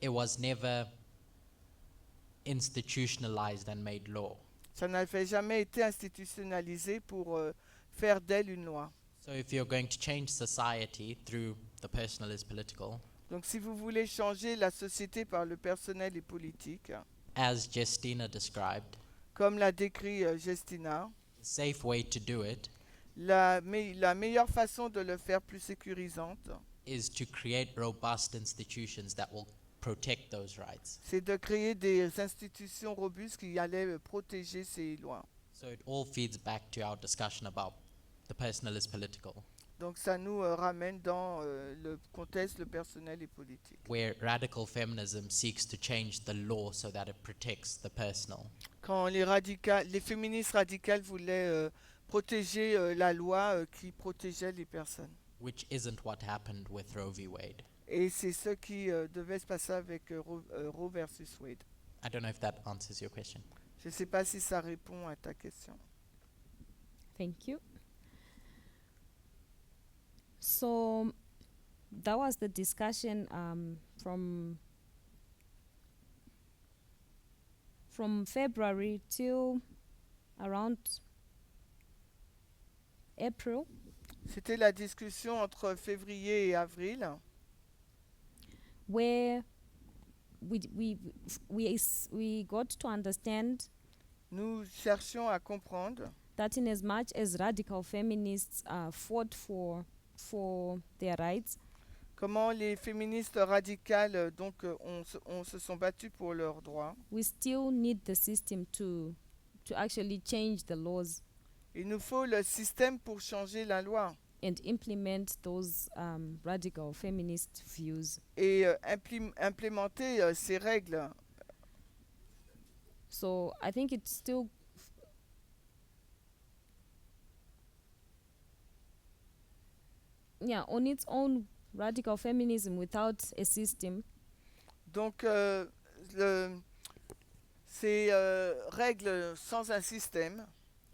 it was never institutionalized and made law. ça n'avait jamais été institutionnalisé pour faire d'elle une loi. So if you're going to change society through the personal is political, Donc si vous voulez changer la société par le personnel et politique, as Justina described, comme l'a décrit Justina, the safe way to do it la meilleure façon de le faire plus sécurisante, is to create robust institutions that will protect those rights. c'est de créer des institutions robustes qui allaient protéger ces lois. So it all feeds back to our discussion about the personal is political, Donc ça nous ramène dans le contexte, le personnel et politique. where radical feminism seeks to change the law so that it protects the personal. Quand les féministes radicales voulaient protéger la loi qui protégeait les personnes. Which isn't what happened with Roe v. Wade. Et c'est ce qui devait se passer avec Roe versus Wade. I don't know if that answers your question. Je ne sais pas si ça répond à ta question. Thank you. So that was the discussion from February till around April. C'était la discussion entre février et avril, Where we got to understand nous cherchions à comprendre that in as much as radical feminists fought for their rights, comment les féministes radicales se sont battues pour leurs droits. we still need the system to actually change the laws. Il nous faut le système pour changer la loi and implement those radical feminist views. et implémenter ces règles. So I think it's still on its own radical feminism without a system. Donc, ces règles sans un système,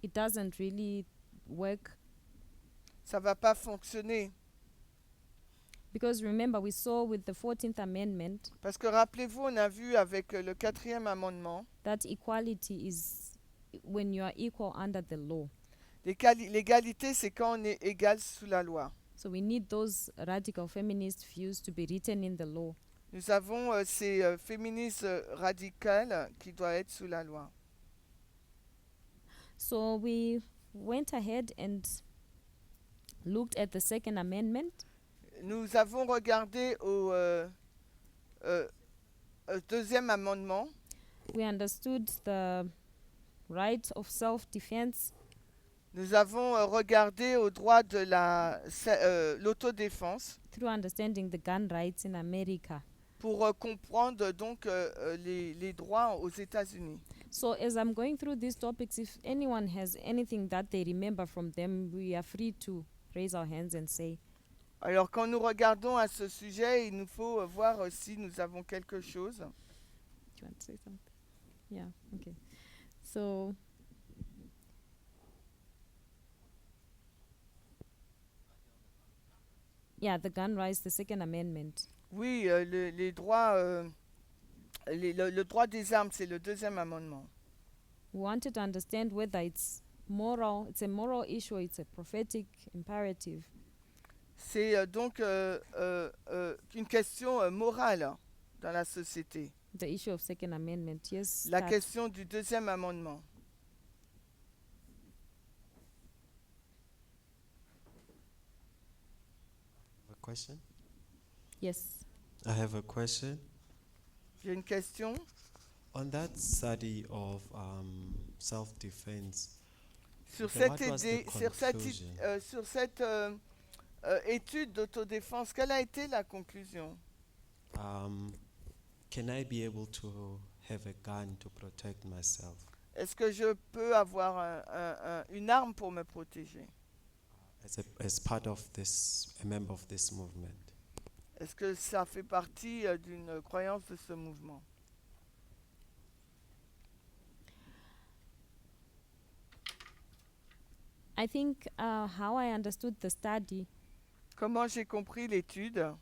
It doesn't really work ça va pas fonctionner. because remember we saw with the 14th Amendment Parce que rappelez-vous, on a vu avec le 4e amendement, that equality is when you are equal under the law. l'égalité, c'est quand on est égal sous la loi. So we need those radical feminist views to be written in the law. Nous avons ces féministes radicales qui doivent être sous la loi. So we went ahead and looked at the Second Amendment. Nous avons regardé au 2e amendement. We understood the right of self-defense. Nous avons regardé au droit de l'autodéfense Through understanding the gun rights in America. pour comprendre donc les droits aux États-Unis. So as I'm going through these topics, if anyone has anything that they remember from them, we are free to raise our hands and say. Alors quand nous regardons à ce sujet, il nous faut voir si nous avons quelque chose. Do you want to say something? Yeah, okay. So yeah, the gun rights, the Second Amendment. Oui, les droits, le droit des armes, c'est le 2e amendement. We wanted to understand whether it's moral, it's a moral issue, it's a prophetic imperative. C'est donc une question morale dans la société. The issue of Second Amendment, yes. La Kat. question du 2e amendement. A question? Yes. I have a question. J'ai une question. On that study of self-defense, Sur Okay, cette, what was the conclusion? sur cette étude d'autodéfense, quelle a été la conclusion? can I be able to have a gun to protect myself? Est-ce que je peux avoir une arme pour me protéger? As part of this, a member of this movement. Est-ce que ça fait partie d'une croyance de ce mouvement? I think how I understood the study, Comment j'ai compris l'étude?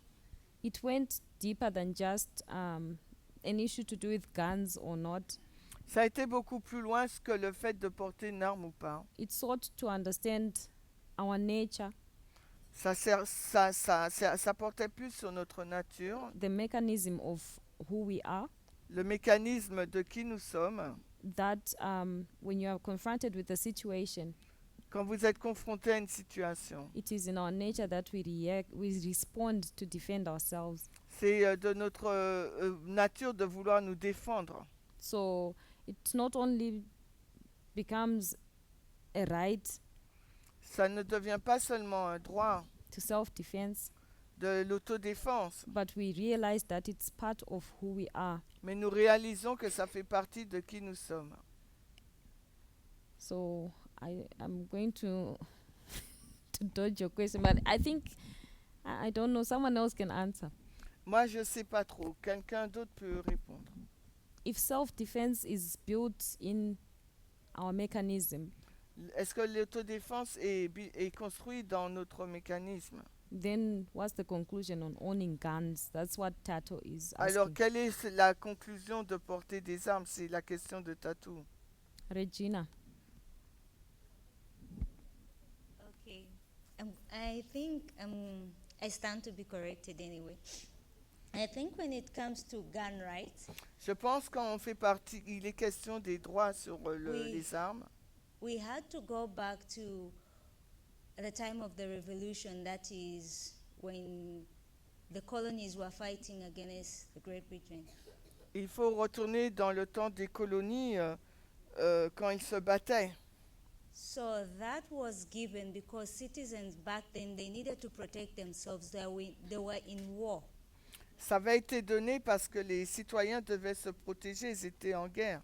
it went deeper than just an issue to do with guns or not. Ça a été beaucoup plus loin que le fait de porter une arme ou pas. It sought to understand our nature, Ça portait plus sur notre nature, the mechanism of who we are, le mécanisme de qui nous sommes. that when you are confronted with a situation, Quand vous êtes confronté à une situation, it is in our nature that we react, we respond to defend ourselves. c'est de notre nature de vouloir nous défendre. So it not only becomes a right Ça ne devient pas seulement un droit to self-defense, de l'autodéfense, but we realize that it's part of who we are. mais nous réalisons que ça fait partie de qui nous sommes. So I'm going to to dodge your question, but I think I don't know. Someone else can answer. Moi, je ne sais pas trop. Quelqu'un d'autre peut répondre. If self-defense is built in our mechanism, Est-ce que l'autodéfense est construite dans notre mécanisme? then what's the conclusion on owning guns? That's what Tato is Alors, asking. quelle est la conclusion de porter des armes? C'est la question de Tatou. Regina. Okay. I think I stand to be corrected anyway. I think when it comes to gun rights, Je pense qu'on fait partie, il est question des droits sur Oui. les armes. we had to go back to the time of the revolution, that is when the colonies were fighting against the Great Britain. Il faut retourner dans le temps des colonies quand ils se battaient. So that was given because citizens back then, they needed to protect themselves. They were in war. Ça avait été donné parce que les citoyens devaient se protéger, ils étaient en guerre.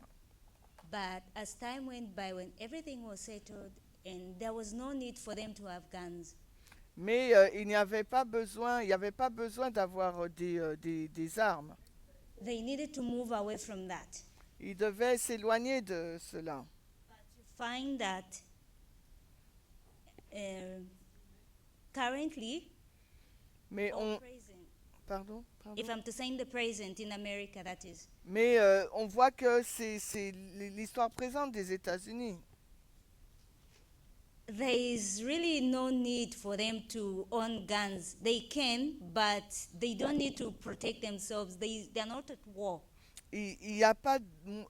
But as time went by, when everything was settled and there was no need for them to have guns, Mais il n'y avait pas besoin, il n'y avait pas besoin d'avoir des armes. they needed to move away from that. Ils devaient s'éloigner de cela. You find that currently, Mais or on, present, pardon, if I'm to say in the present in America, that is, Mais on voit que c'est l'histoire présente des États-Unis. there is really no need for them to own guns. They can, but they don't need to protect themselves. They're not at war. Il n'y a pas,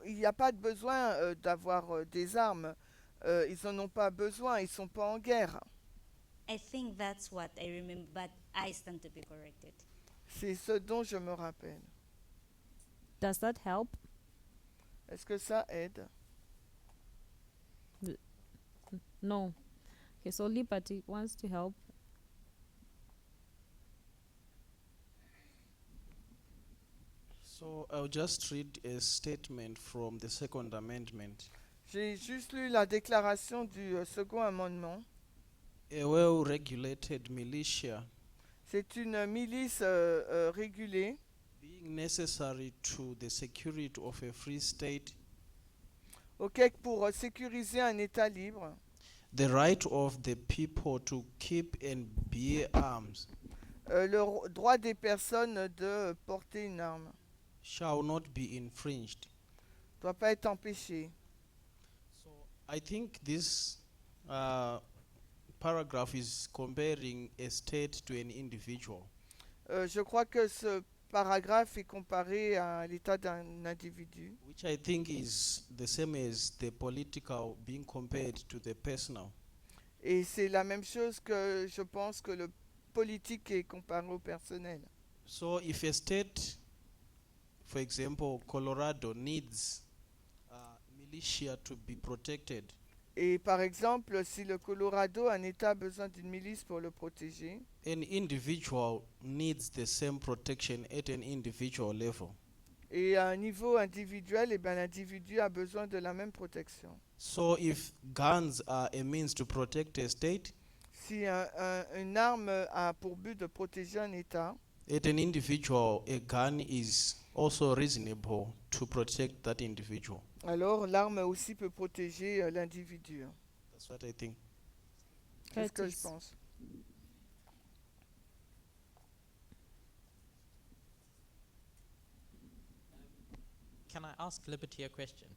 il y a pas de besoin d'avoir des armes. Ils n'en ont pas besoin, ils ne sont pas en guerre. I think that's what I remember, but I stand to be corrected. C'est ce dont je me rappelle. Does that help? Est-ce que ça aide? No. Okay, so Liberty wants to help. So I'll just read a statement from the Second Amendment. J'ai juste lu la déclaration du second amendement. A well-regulated militia, C'est une milice régulée, being necessary to the security of a free state, ok, pour sécuriser un État libre, the right of the people to keep and bear arms droit des personnes de porter une arme shall not be infringed. ne doit pas être empêché. So I think this paragraph is comparing a state to an individual. Je crois que ce paragraphe est comparé à l'état d'un individu, Which I think is the same as the political being compared to the personal. et c'est la même chose que je pense que le politique est comparé au personnel. So if a state, for example, Colorado needs militia to be protected, Et par exemple, si le Colorado, un État a besoin d'une milice pour le protéger, an individual needs the same protection at an individual level. et à un niveau individuel, eh ben, l'individu a besoin de la même protection. So if guns are a means to protect a state, Si une arme a pour but de protéger un État, at an individual, a gun is also reasonable to protect that individual. alors l'arme aussi peut protéger l'individu. That's what I think. C'est ce que je Curtis. pense. Can I ask Liberty a question?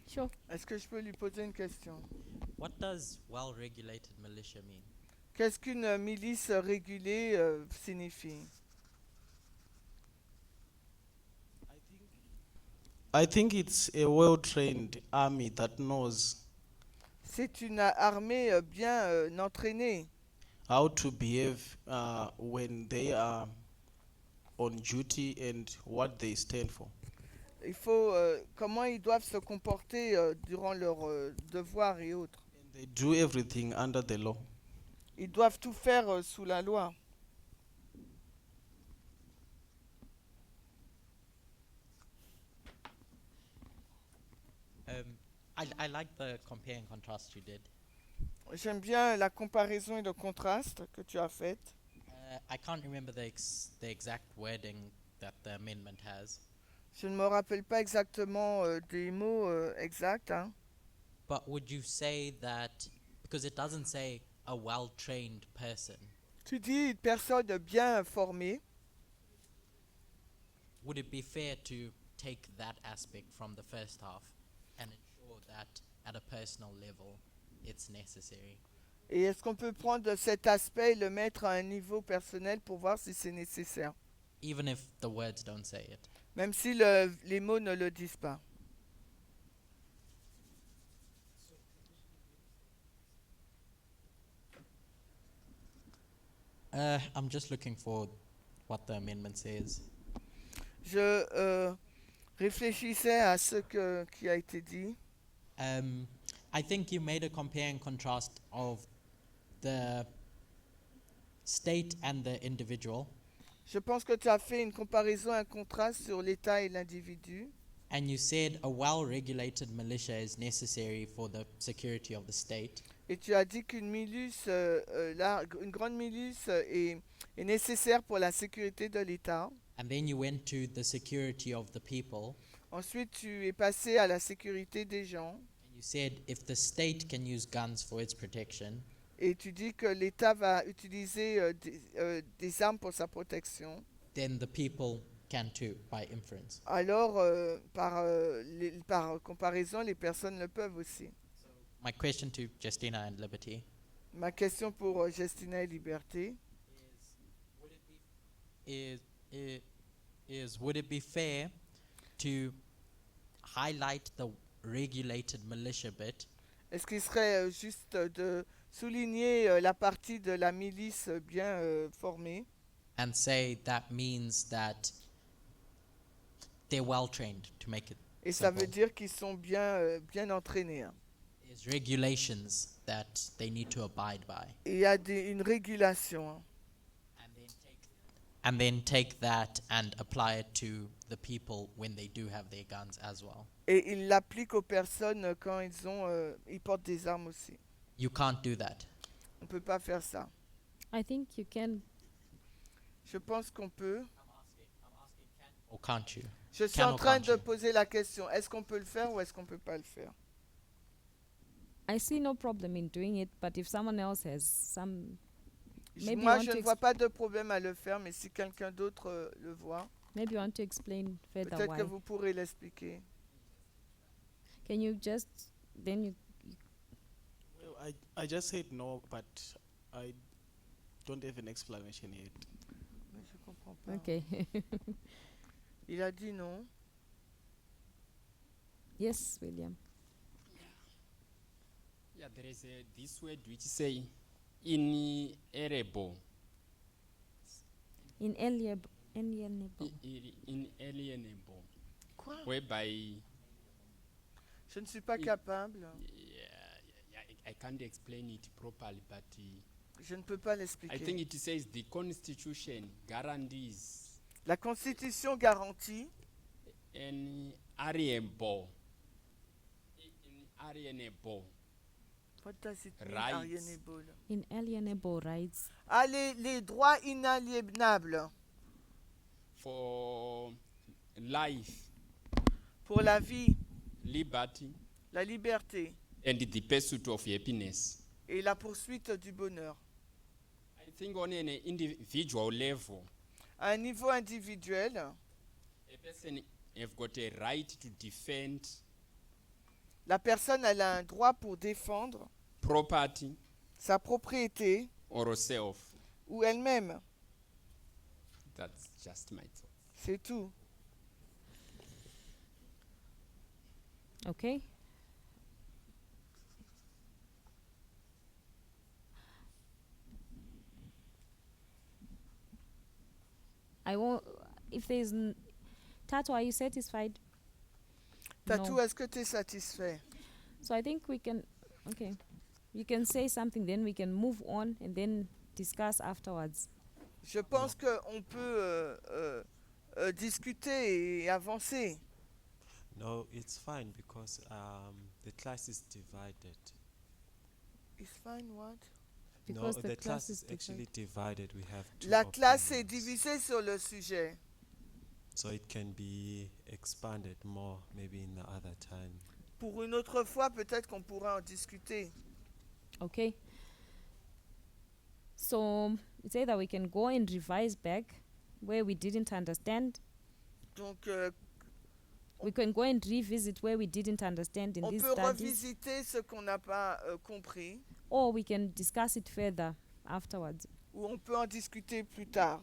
Sure. Est-ce que je peux lui poser une question? What does well-regulated militia mean? Qu'est-ce qu'une milice régulée signifie? I think it's a well-trained army that knows C'est une armée bien entraînée how to behave when they are on duty and what they stand for. Il faut comment ils doivent se comporter durant leurs devoirs et autres. And they do everything under the law. Ils doivent tout faire sous la loi. I like the compare and contrast you did. J'aime bien la comparaison et le contraste que tu as fait. I can't remember the exact wording that the amendment has, Je ne me rappelle pas exactement des mots exacts, hein. but would you say that, because it doesn't say a well-trained person, Tu dis une personne bien formée. would it be fair to take that aspect from the first half and ensure that at a personal level it's necessary? Et est-ce qu'on peut prendre cet aspect et le mettre à un niveau personnel pour voir si c'est nécessaire, Even if the words don't say it. même si les mots ne le disent pas? I'm just looking for what the amendment says. Je réfléchissais à ce qui a été dit. Um, I think you made a compare and contrast of the state and the individual, Je pense que tu as fait une comparaison, un contraste sur l'État et l'individu. and you said a well-regulated militia is necessary for the security of the state. Et tu as dit qu'une milice, une grande milice est nécessaire pour la sécurité de l'État. And then you went to the security of the people, Ensuite, tu es passé à la sécurité des gens. and you said if the state can use guns for its protection, Et tu dis que l'État va utiliser des armes pour sa protection. then the people can too, by inference. Alors, par comparaison, les personnes le peuvent aussi. My question to Justina and Liberty Ma question pour Justina et Liberté, is would it be fair to highlight the regulated militia bit est-ce qu'il serait juste de souligner la partie de la milice bien formée and say that means that they're well trained, to make it et ça simple? veut dire qu'ils sont bien entraînés, hein. There's regulations that they need to abide by, Et il y a une régulation, hein. and then take that and apply it to the people when they do have their guns as well. Et ils l'appliquent aux personnes quand ils portent des armes aussi. You can't do that. On ne peut pas faire ça. I think you can. Je pense qu'on peut. Or can't you? Je suis Can en or train can't de you? poser la question, est-ce qu'on peut le faire ou est-ce qu'on ne peut pas le faire? I see no problem in doing it, but if someone else has some, Maybe you Moi, want je to ne vois pas de problème à le faire, mais si quelqu'un d'autre le voit, maybe you want to explain further peut-être que why. vous pourrez l'expliquer. Can you just then you Well, I just said no, but I don't have an explanation yet. Mais je comprends pas. okay? Il a dit non. Yes, William. Yeah, there is this word which say inalienable. Inalienable. Inalienable. Quoi? Whereby Je ne suis pas Il- capable. I can't explain it properly, but Je ne peux pas I l'expliquer. think it says the Constitution guarantees La Constitution garantit inalienable. Inalienable. What does it mean, Rights. alienable? Inalienable rights. Ah, les droits inaliénables For life, pour la vie, liberty, la liberté and the pursuit of happiness. et la poursuite du bonheur. I think on an individual level, À un niveau individuel, a person have got a right to defend la personne elle a un droit pour défendre property sa propriété or self. ou elle-même. That's just my thought. C'est tout. Okay. I won't. If there's Tato, are you satisfied? Tatou, No. est-ce que tu es satisfait? So I think we can. Okay, you can say something, then we can move on and then discuss afterwards. Je pense qu'on peut discuter et avancer. No, it's fine because the class is divided. It's fine, what? Because no, the the class class is is actually divided. We have two La classe est opinions. divisée sur le sujet. So it can be expanded more maybe in the other time. Pour une autre fois, peut-être qu'on pourra en discuter. Okay. So it's either we can go and revise back where we didn't understand. Donc, We can go and revisit where we didn't understand in on these peut studies, revisiter ce qu'on n'a pas compris, or we can discuss it further afterwards. ou on peut en discuter plus tard.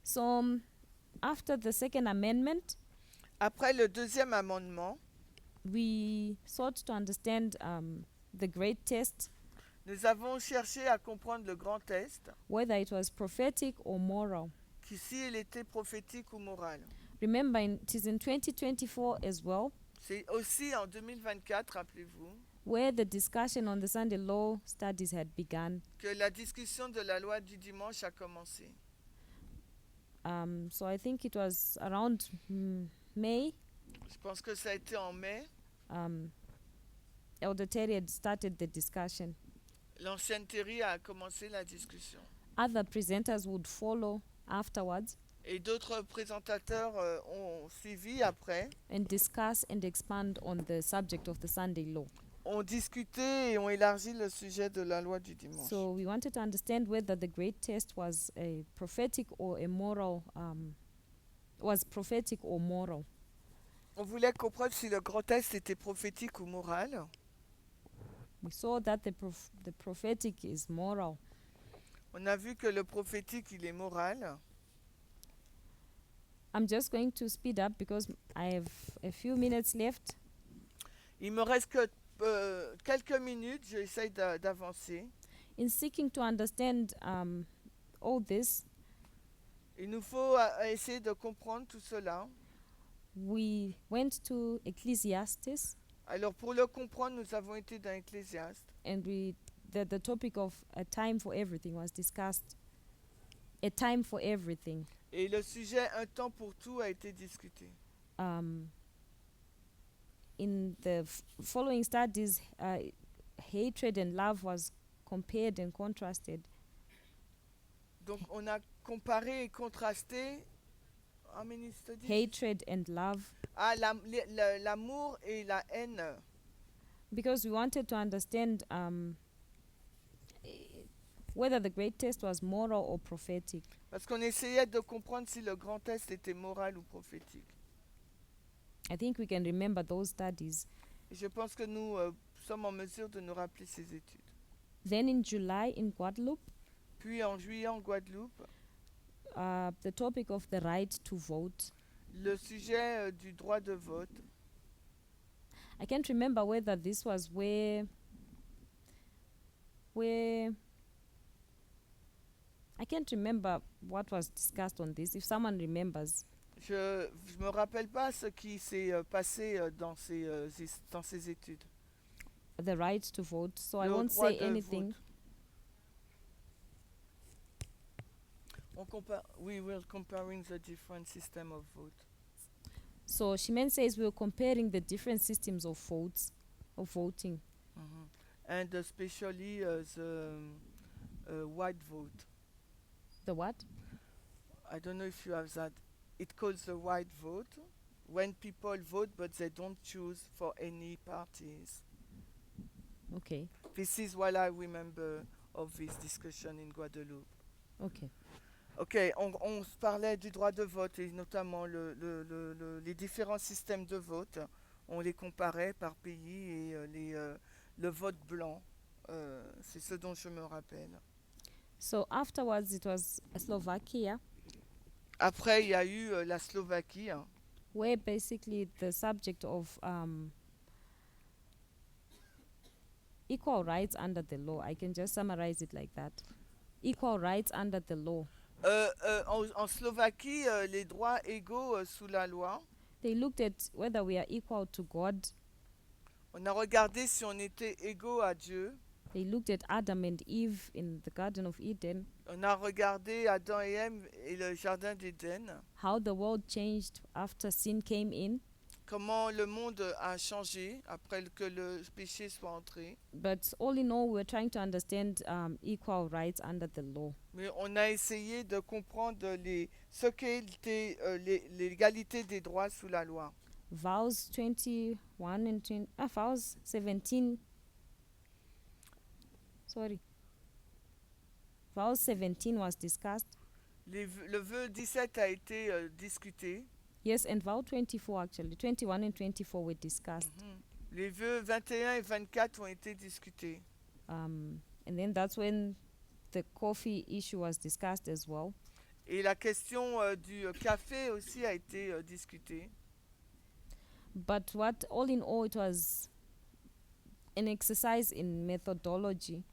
So after the second amendment, Après le deuxième amendement, we sought to understand the great test, nous avons cherché à comprendre le grand test, whether it was prophetic or moral. qui si il était prophétique ou moral. Remember, it is in 2024 as well. C'est aussi en 2024, rappelez-vous, where the discussion on the Sunday law studies had begun. que la discussion de la loi du dimanche a commencé. So I think it was around May. Je pense que ça a été en mai. Elder Terry had started the discussion. L'ancienne Terry a commencé la discussion. Other presenters would follow afterwards Et d'autres présentateurs ont suivi après, and discuss and expand on the subject of the Sunday law. ont discuté et ont élargi le sujet de la loi du dimanche. So we wanted to understand whether the great test was a prophetic or a moral, was prophetic or moral. On voulait comprendre si le grand test était prophétique ou moral. We saw that the prophetic is moral. On a vu que le prophétique, il est moral. I'm just going to speed up because I have a few minutes left. Il me reste que quelques minutes, j'essaye d'avancer. In seeking to understand all this, Il nous faut essayer de comprendre tout cela. we went to Ecclesiastes Alors pour le comprendre, nous avons été dans Ecclésiaste. and the topic of a time for everything was discussed. A time for everything. Et le sujet un temps pour tout a été discuté. In the following studies, hatred and love was compared and contrasted. Donc on a comparé et contrasté. How many studies? Hatred and love, Ah, l'amour et la haine. because we wanted to understand whether the great test was moral or prophetic. Parce qu'on essayait de comprendre si le grand test était moral ou prophétique. I think we can remember those studies. Et je pense que nous sommes en mesure de nous rappeler ces études. Then in July in Guadeloupe, Puis en juillet en Guadeloupe, the topic of the right to vote. le sujet du droit de vote. I can't remember whether this was where I can't remember what was discussed on this. If someone remembers, Je me rappelle pas ce qui s'est passé dans ces études. the right to vote, so I Le won't droit say de anything. vote. We were comparing the different system of vote. So Shimen says we're comparing the different systems of voting. And especially the white vote. The what? I don't know if you have that. It calls the white vote when people vote but they don't choose for any parties. Okay. This is what I remember of this discussion in Guadeloupe. Okay. Ok, on se parlait du droit de vote et notamment les différents systèmes de vote. On les comparait par pays et le vote blanc. C'est ce dont je me rappelle. So afterwards it was Slovakia, Après, il y a eu la Slovaquie, hein, where basically the subject of equal rights under the law. I can just summarize it like that. Equal rights under the law. En Slovaquie, les droits égaux sous la loi. They looked at whether we are equal to God. On a regardé si on était égaux à Dieu. They looked at Adam and Eve in the Garden of Eden, On a regardé Adam et Ève et le jardin d'Éden. how the world changed after sin came in. Comment le monde a changé après que le péché soit entré. But all in all, we're trying to understand equal rights under the law. Mais on a essayé de comprendre ce qu'était l'égalité des droits sous la loi. Vows 21 and 20, vows 17. Sorry. Vows 17 was discussed. Le vœu 17 a été discuté. Yes, and vow 24 actually. 21 and 24 were discussed. Les vœux 21 et 24 ont été discutés. And then that's when the coffee issue was discussed as well. Et la question du café aussi a été discutée. But what, all in all, it was an exercise in methodology.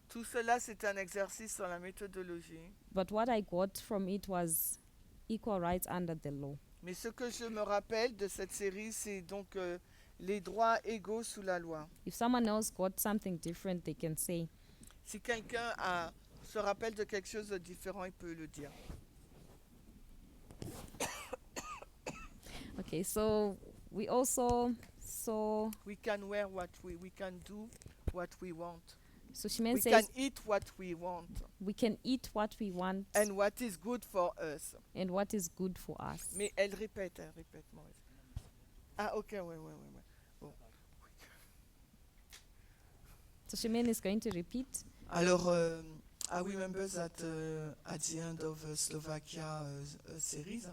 Tout cela, c'est un exercice sur la méthodologie. But what I got from it was equal rights under the law. Mais ce que je me rappelle de cette série, c'est donc les droits égaux sous la loi. If someone else got something different, they can say. Si quelqu'un se rappelle de quelque chose de différent, il peut le dire. Okay, so we also saw. We can wear we can do what we want. So Shimen We says can eat what we want we can eat what we want and what is good for us. and what is good for us. Mais elle répète, Maurice. Ah, ok, ouais. Bon. So Shimen is going to repeat. Alors, I remember that at the end of Slovakia series,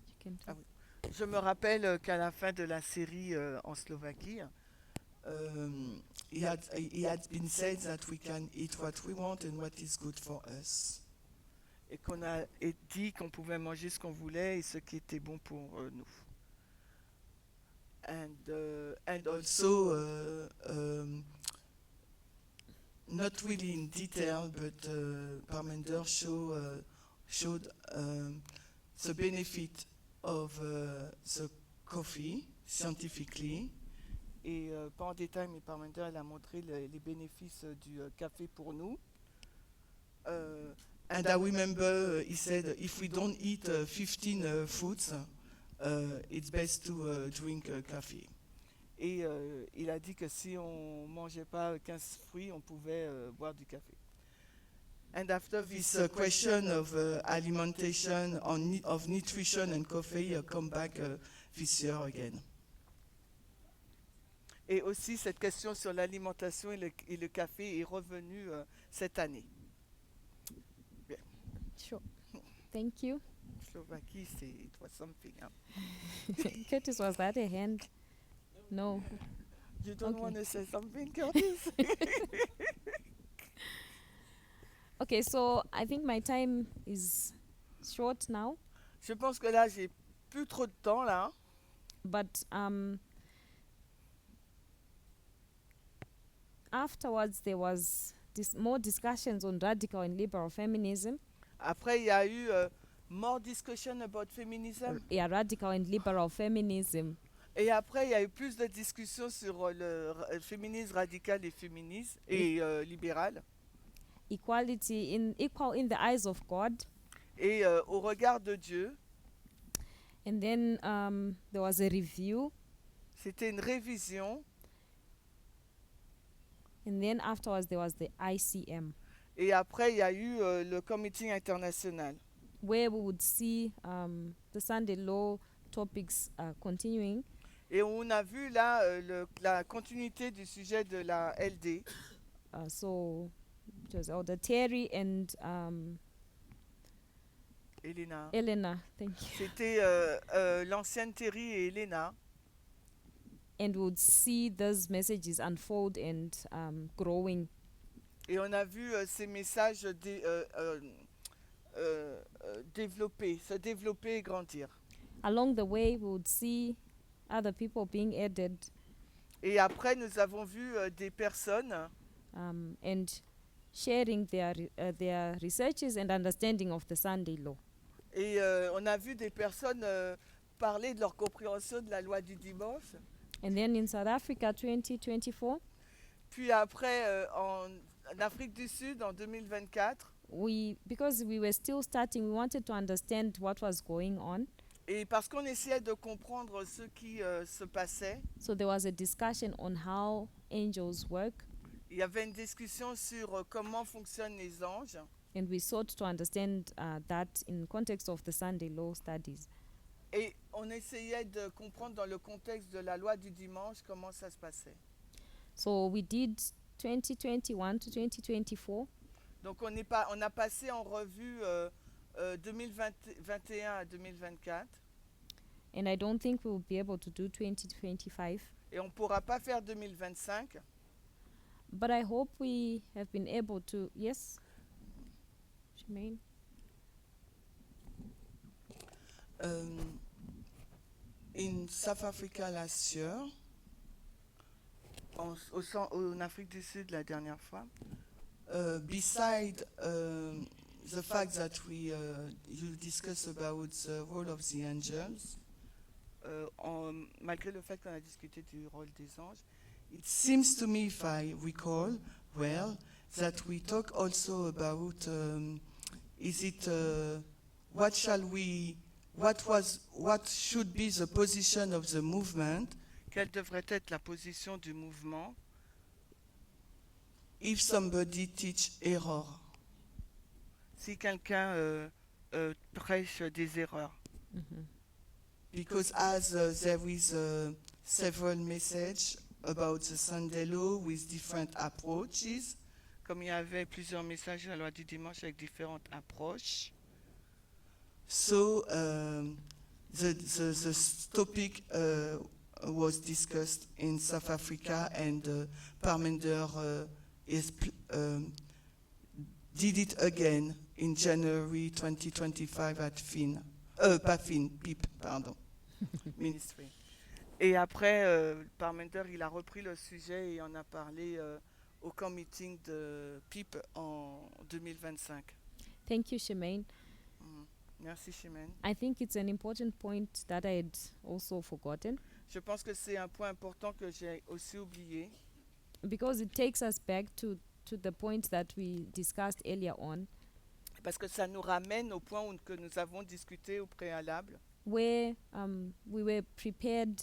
You can Ah oui. Je me rappelle qu'à la fin de la série en Slovaquie, it had been said that we can eat what we want and what is good for us. Et qu'on a dit qu'on pouvait manger ce qu'on voulait et ce qui était bon pour nous. And also, not really in detail, but Parmenter showed the benefit of the coffee scientifically. Et pas en détail, mais Parmenter elle a montré les bénéfices du café pour nous. And I remember he said if we don't eat 15 fruits, it's best to drink coffee. Et il a dit que si on mangeait pas 15 fruits, on pouvait boire du café. And after this question of alimentation, of nutrition and coffee, come back this year again. Et aussi cette question sur l'alimentation et le café est revenue cette année. Bien. Sure. Thank you. Slovaquie, it was something. Hein. Curtis, was that a hand? No. You don't Okay. want to say something, Curtis? Okay, so I think my time is short now, Je pense que là, j'ai plus trop de temps là. but afterwards there was more discussions on radical and liberal feminism. Après, il y a eu more discussion about feminism. Yeah, radical and liberal feminism. Et après, il y a eu plus de discussions sur le féminisme radical et féministe et libéral. Equality equal in the eyes of God. Et au regard de Dieu, And then there was a review. c'était une révision. And then afterwards there was the ICM, Et après, il y a eu le comité international. where we would see the Sunday law topics continuing. Et on a vu là la continuité du sujet de la LD. So it was Elder Terry and Elena. Elena, thank you. C'était l'ancienne Terry et Elena. And we would see those messages unfold and growing. Et on a vu ces messages se développer et grandir. Along the way, we would see other people being added Et après, nous avons vu des personnes and sharing their researches and understanding of the Sunday law. et on a vu des personnes parler de leur compréhension de la loi du dimanche. And then in South Africa 2024, Puis après, en Afrique du Sud, en 2024, because we were still starting, we wanted to understand what was going on. et parce qu'on essayait de comprendre ce qui se passait, So there was a discussion on how angels work, il y avait une discussion sur comment fonctionnent les anges. and we sought to understand that in context of the Sunday law studies. Et on essayait de comprendre dans le contexte de la loi du dimanche comment ça se passait. So we did 2021 to 2024, Donc on a passé en revue 2021 à 2024 and I don't think we will be able to do 2025, et on ne pourra pas faire 2025. but I hope we have been able to. Yes, Shemaine? In South Africa last year, en Afrique du Sud la dernière fois, beside the fact that you discuss about the role of the angels, malgré le fait qu'on a discuté du rôle des anges, it seems to me, if I recall well, that we talk also about what should be the position of the movement? Quelle devrait être la position du mouvement if somebody teach error? Si quelqu'un prêche des erreurs. Because as there is several messages about the Sunday law with different approaches, comme il y avait plusieurs messages de la loi du dimanche avec différentes approches, so the topic was discussed in South Africa, and Parmenter did it again in January 2025 at PIP, pardon, Ministry. Et après, Parmenter, il a repris le sujet et en a parlé au camp meeting de PIP en 2025. Thank you, Shemaine. Merci, Chimène. I think it's an important point that I had also forgotten, Je pense que c'est un point important que j'ai aussi oublié, because it takes us back to the point that we discussed earlier on, parce que ça nous ramène au point que nous avons discuté au préalable, where we were prepared.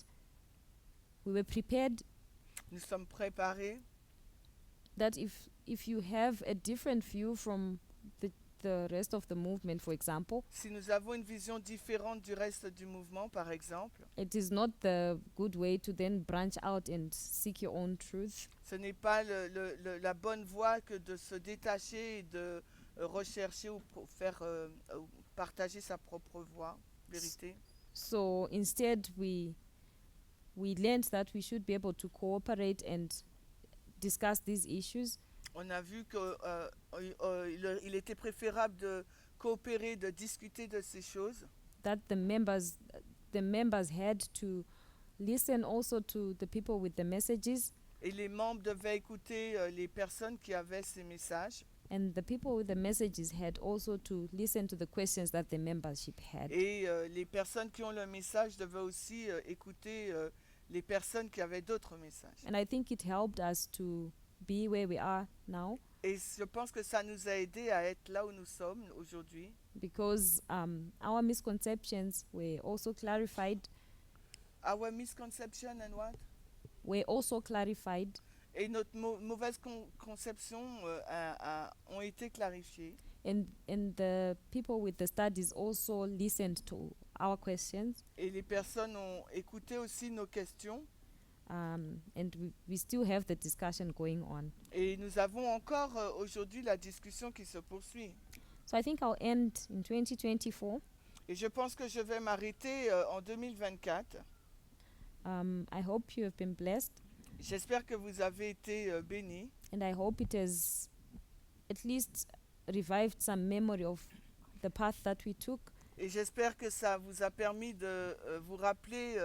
nous sommes préparés That if you have a different view from the rest of the movement, for example, si nous avons une vision différente du reste du mouvement, par exemple, it is not the good way to then branch out and seek your own truth. ce n'est pas la bonne voie que de se détacher et de rechercher ou faire partager sa propre voie, vérité. So instead, we learned that we should be able to cooperate and discuss these issues, On a vu qu'il était préférable de coopérer, de discuter de ces choses, that the members had to listen also to the people with the messages, et les membres devaient écouter les personnes qui avaient ces messages, and the people with the messages had also to listen to the questions that the membership had. et les personnes qui ont le message devaient aussi écouter les personnes qui avaient d'autres messages. And I think it helped us to be where we are now, Et je pense que ça nous a aidé à être là où nous sommes aujourd'hui, because our misconceptions were also clarified. our misconception and what? Et notre mauvaise conception ont été clarifiées. And the people with the studies also listened to our questions, Et les personnes ont écouté aussi nos questions. and we still have the discussion going on. Et nous avons encore aujourd'hui la discussion qui se poursuit. So I think I'll end in 2024. Et je pense que je vais m'arrêter en 2024. I hope you have been blessed, J'espère que vous avez été bénis. and I hope it has at least revived some memory of the path that we took, Et j'espère que ça vous a permis de vous rappeler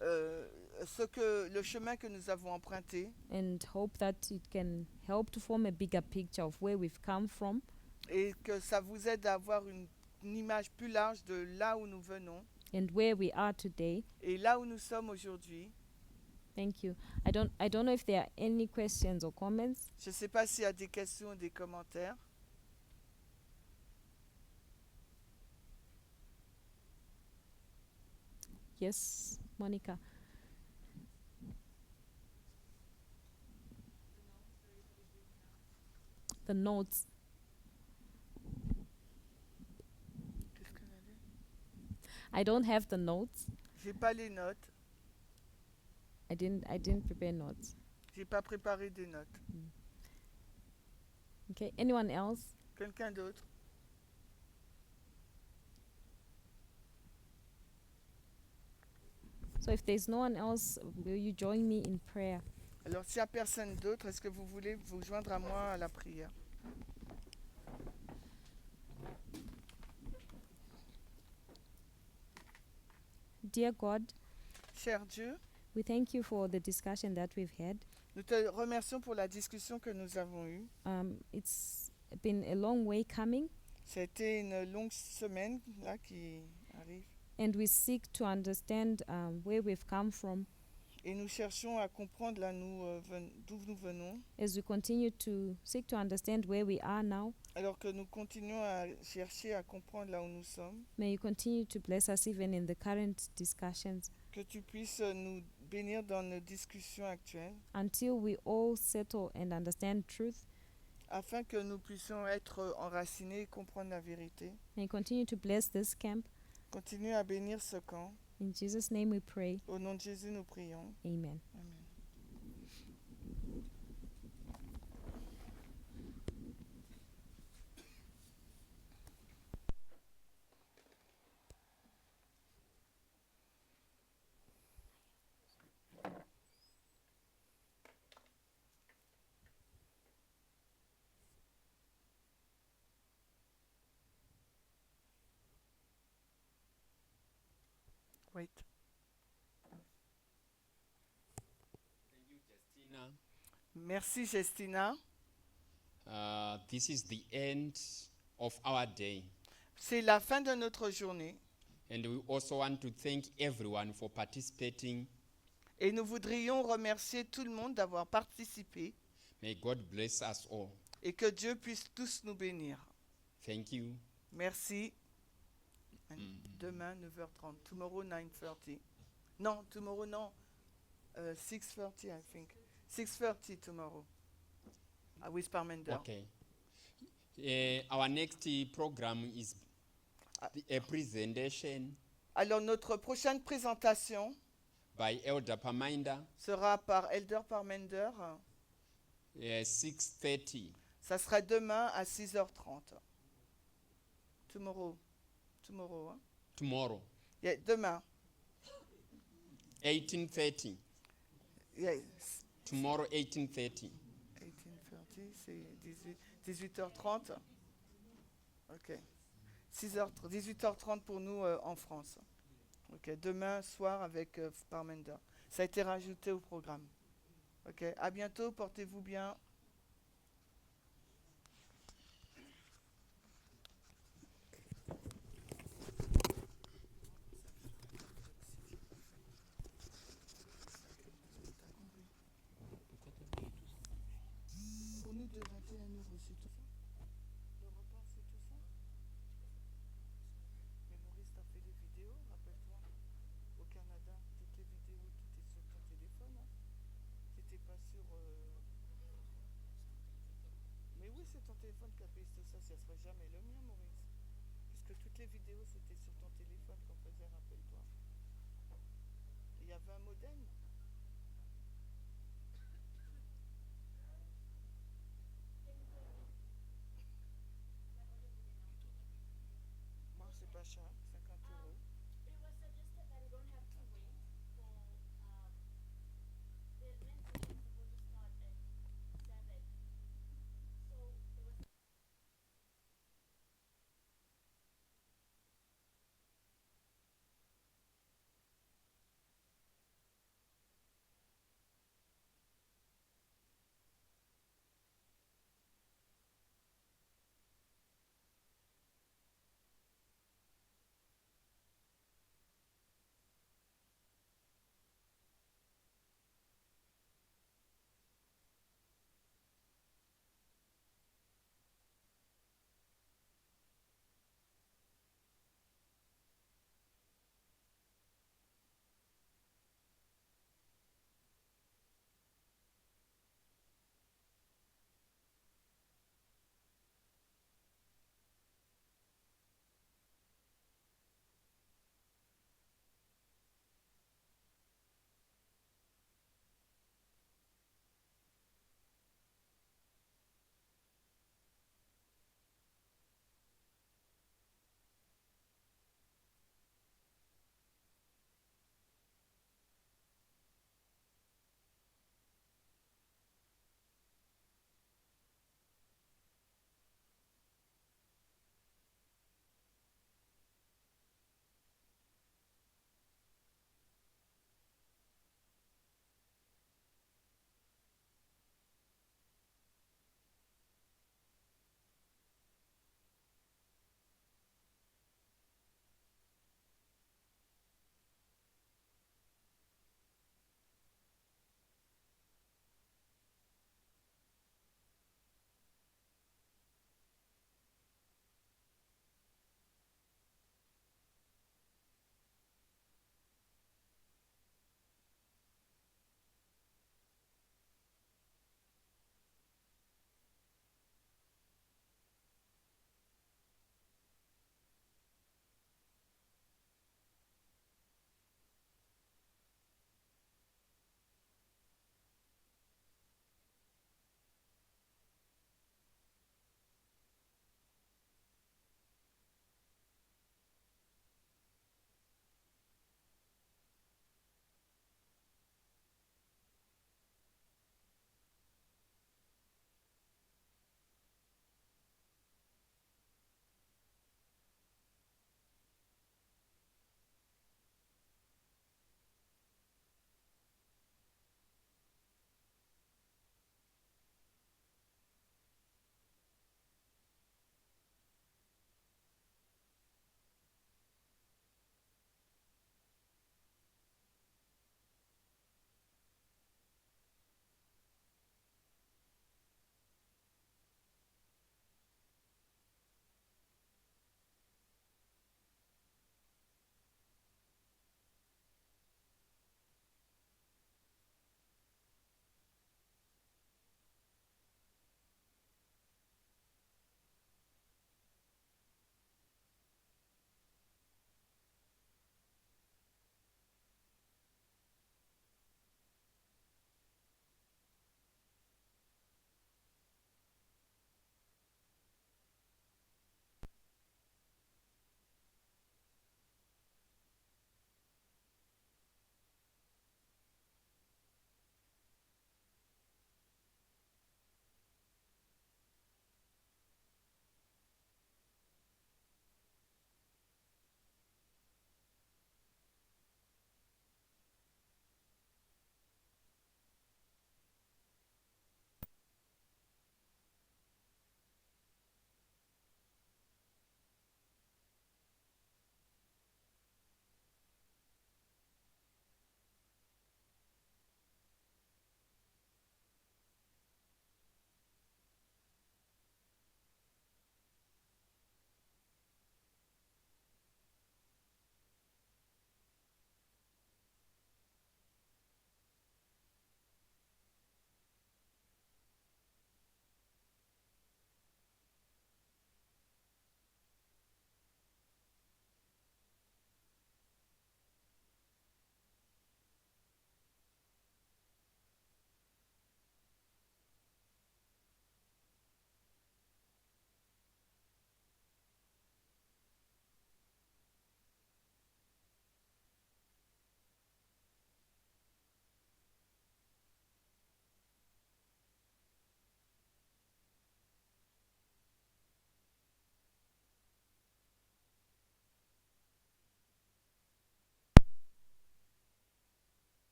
le chemin que nous avons emprunté. and hope that it can help to form a bigger picture of where we've come from, Et que ça vous aide à avoir une image plus large de là où nous venons and where we are today. et là où nous sommes aujourd'hui. Thank you. I don't know if there are any questions or comments. Je ne sais pas s'il y a des questions ou des commentaires. Yes, Monica. The notes. Qu'est-ce qu'on a dit? I don't have the notes. J'ai pas les notes. I didn't prepare notes. J'ai pas préparé des notes. Okay. Anyone else? Quelqu'un d'autre? So if there's no one else, will you join me in prayer? Alors s'il n'y a personne d'autre, est-ce que vous voulez vous joindre à moi à la prière? Dear God, Cher Dieu, we thank you for the discussion that we've had. nous te remercions pour la discussion que nous avons eue. It's been a long way coming, C'était une longue semaine là qui arrive. and we seek to understand where we've come from et nous cherchons à comprendre là d'où nous venons, as we continue to seek to understand where we are now. alors que nous continuons à chercher à comprendre là où nous sommes, May you continue to bless us even in the current discussions que tu puisses nous bénir dans nos discussions actuelles, until we all settle and understand truth. afin que nous puissions être enracinés et comprendre la vérité. May you continue to bless this camp. Continue à bénir ce camp. In Jesus' name we pray. Au nom de Jésus, nous prions. Amen. Amen. Wait. Thank you, Justina. Merci, Justina. This is the end of our day. C'est la fin de notre journée And we also want to thank everyone for participating. et nous voudrions remercier tout le monde d'avoir participé May God bless us all. et que Dieu puisse tous nous bénir. Thank you. Merci. Demain, 9h30. Tomorrow, 9:30. Non, tomorrow, non. 6:30, I think. 6:30 tomorrow. With Parmender. Okay. Our next program is a presentation Alors, notre prochaine présentation by Elder Paminder, sera par Elder Parmender. 6:30. Ça sera demain à 6h30. Tomorrow. Tomorrow, hein? Tomorrow, Yeah, demain. 18:30. Yes. Tomorrow, 18:30. 18:30, c'est 18h30. Ok. 18h30 pour nous en France. Ok. Demain soir avec Parmender. Ça a été rajouté au programme. Ok. À bientôt. Portez-vous bien. Pour nous de 21 euros, c'est tout ça? Le repas, c'est tout ça? Mais Maurice, t'as fait les vidéos, rappelle-toi. Au Canada, toutes les vidéos, tout est sur ton téléphone. Hein? T'étais pas sur... Mais oui, c'est ton téléphone qui a payé tout ça. Ça serait jamais le mien, Maurice. Puisque toutes les vidéos, c'était sur ton téléphone qu'on faisait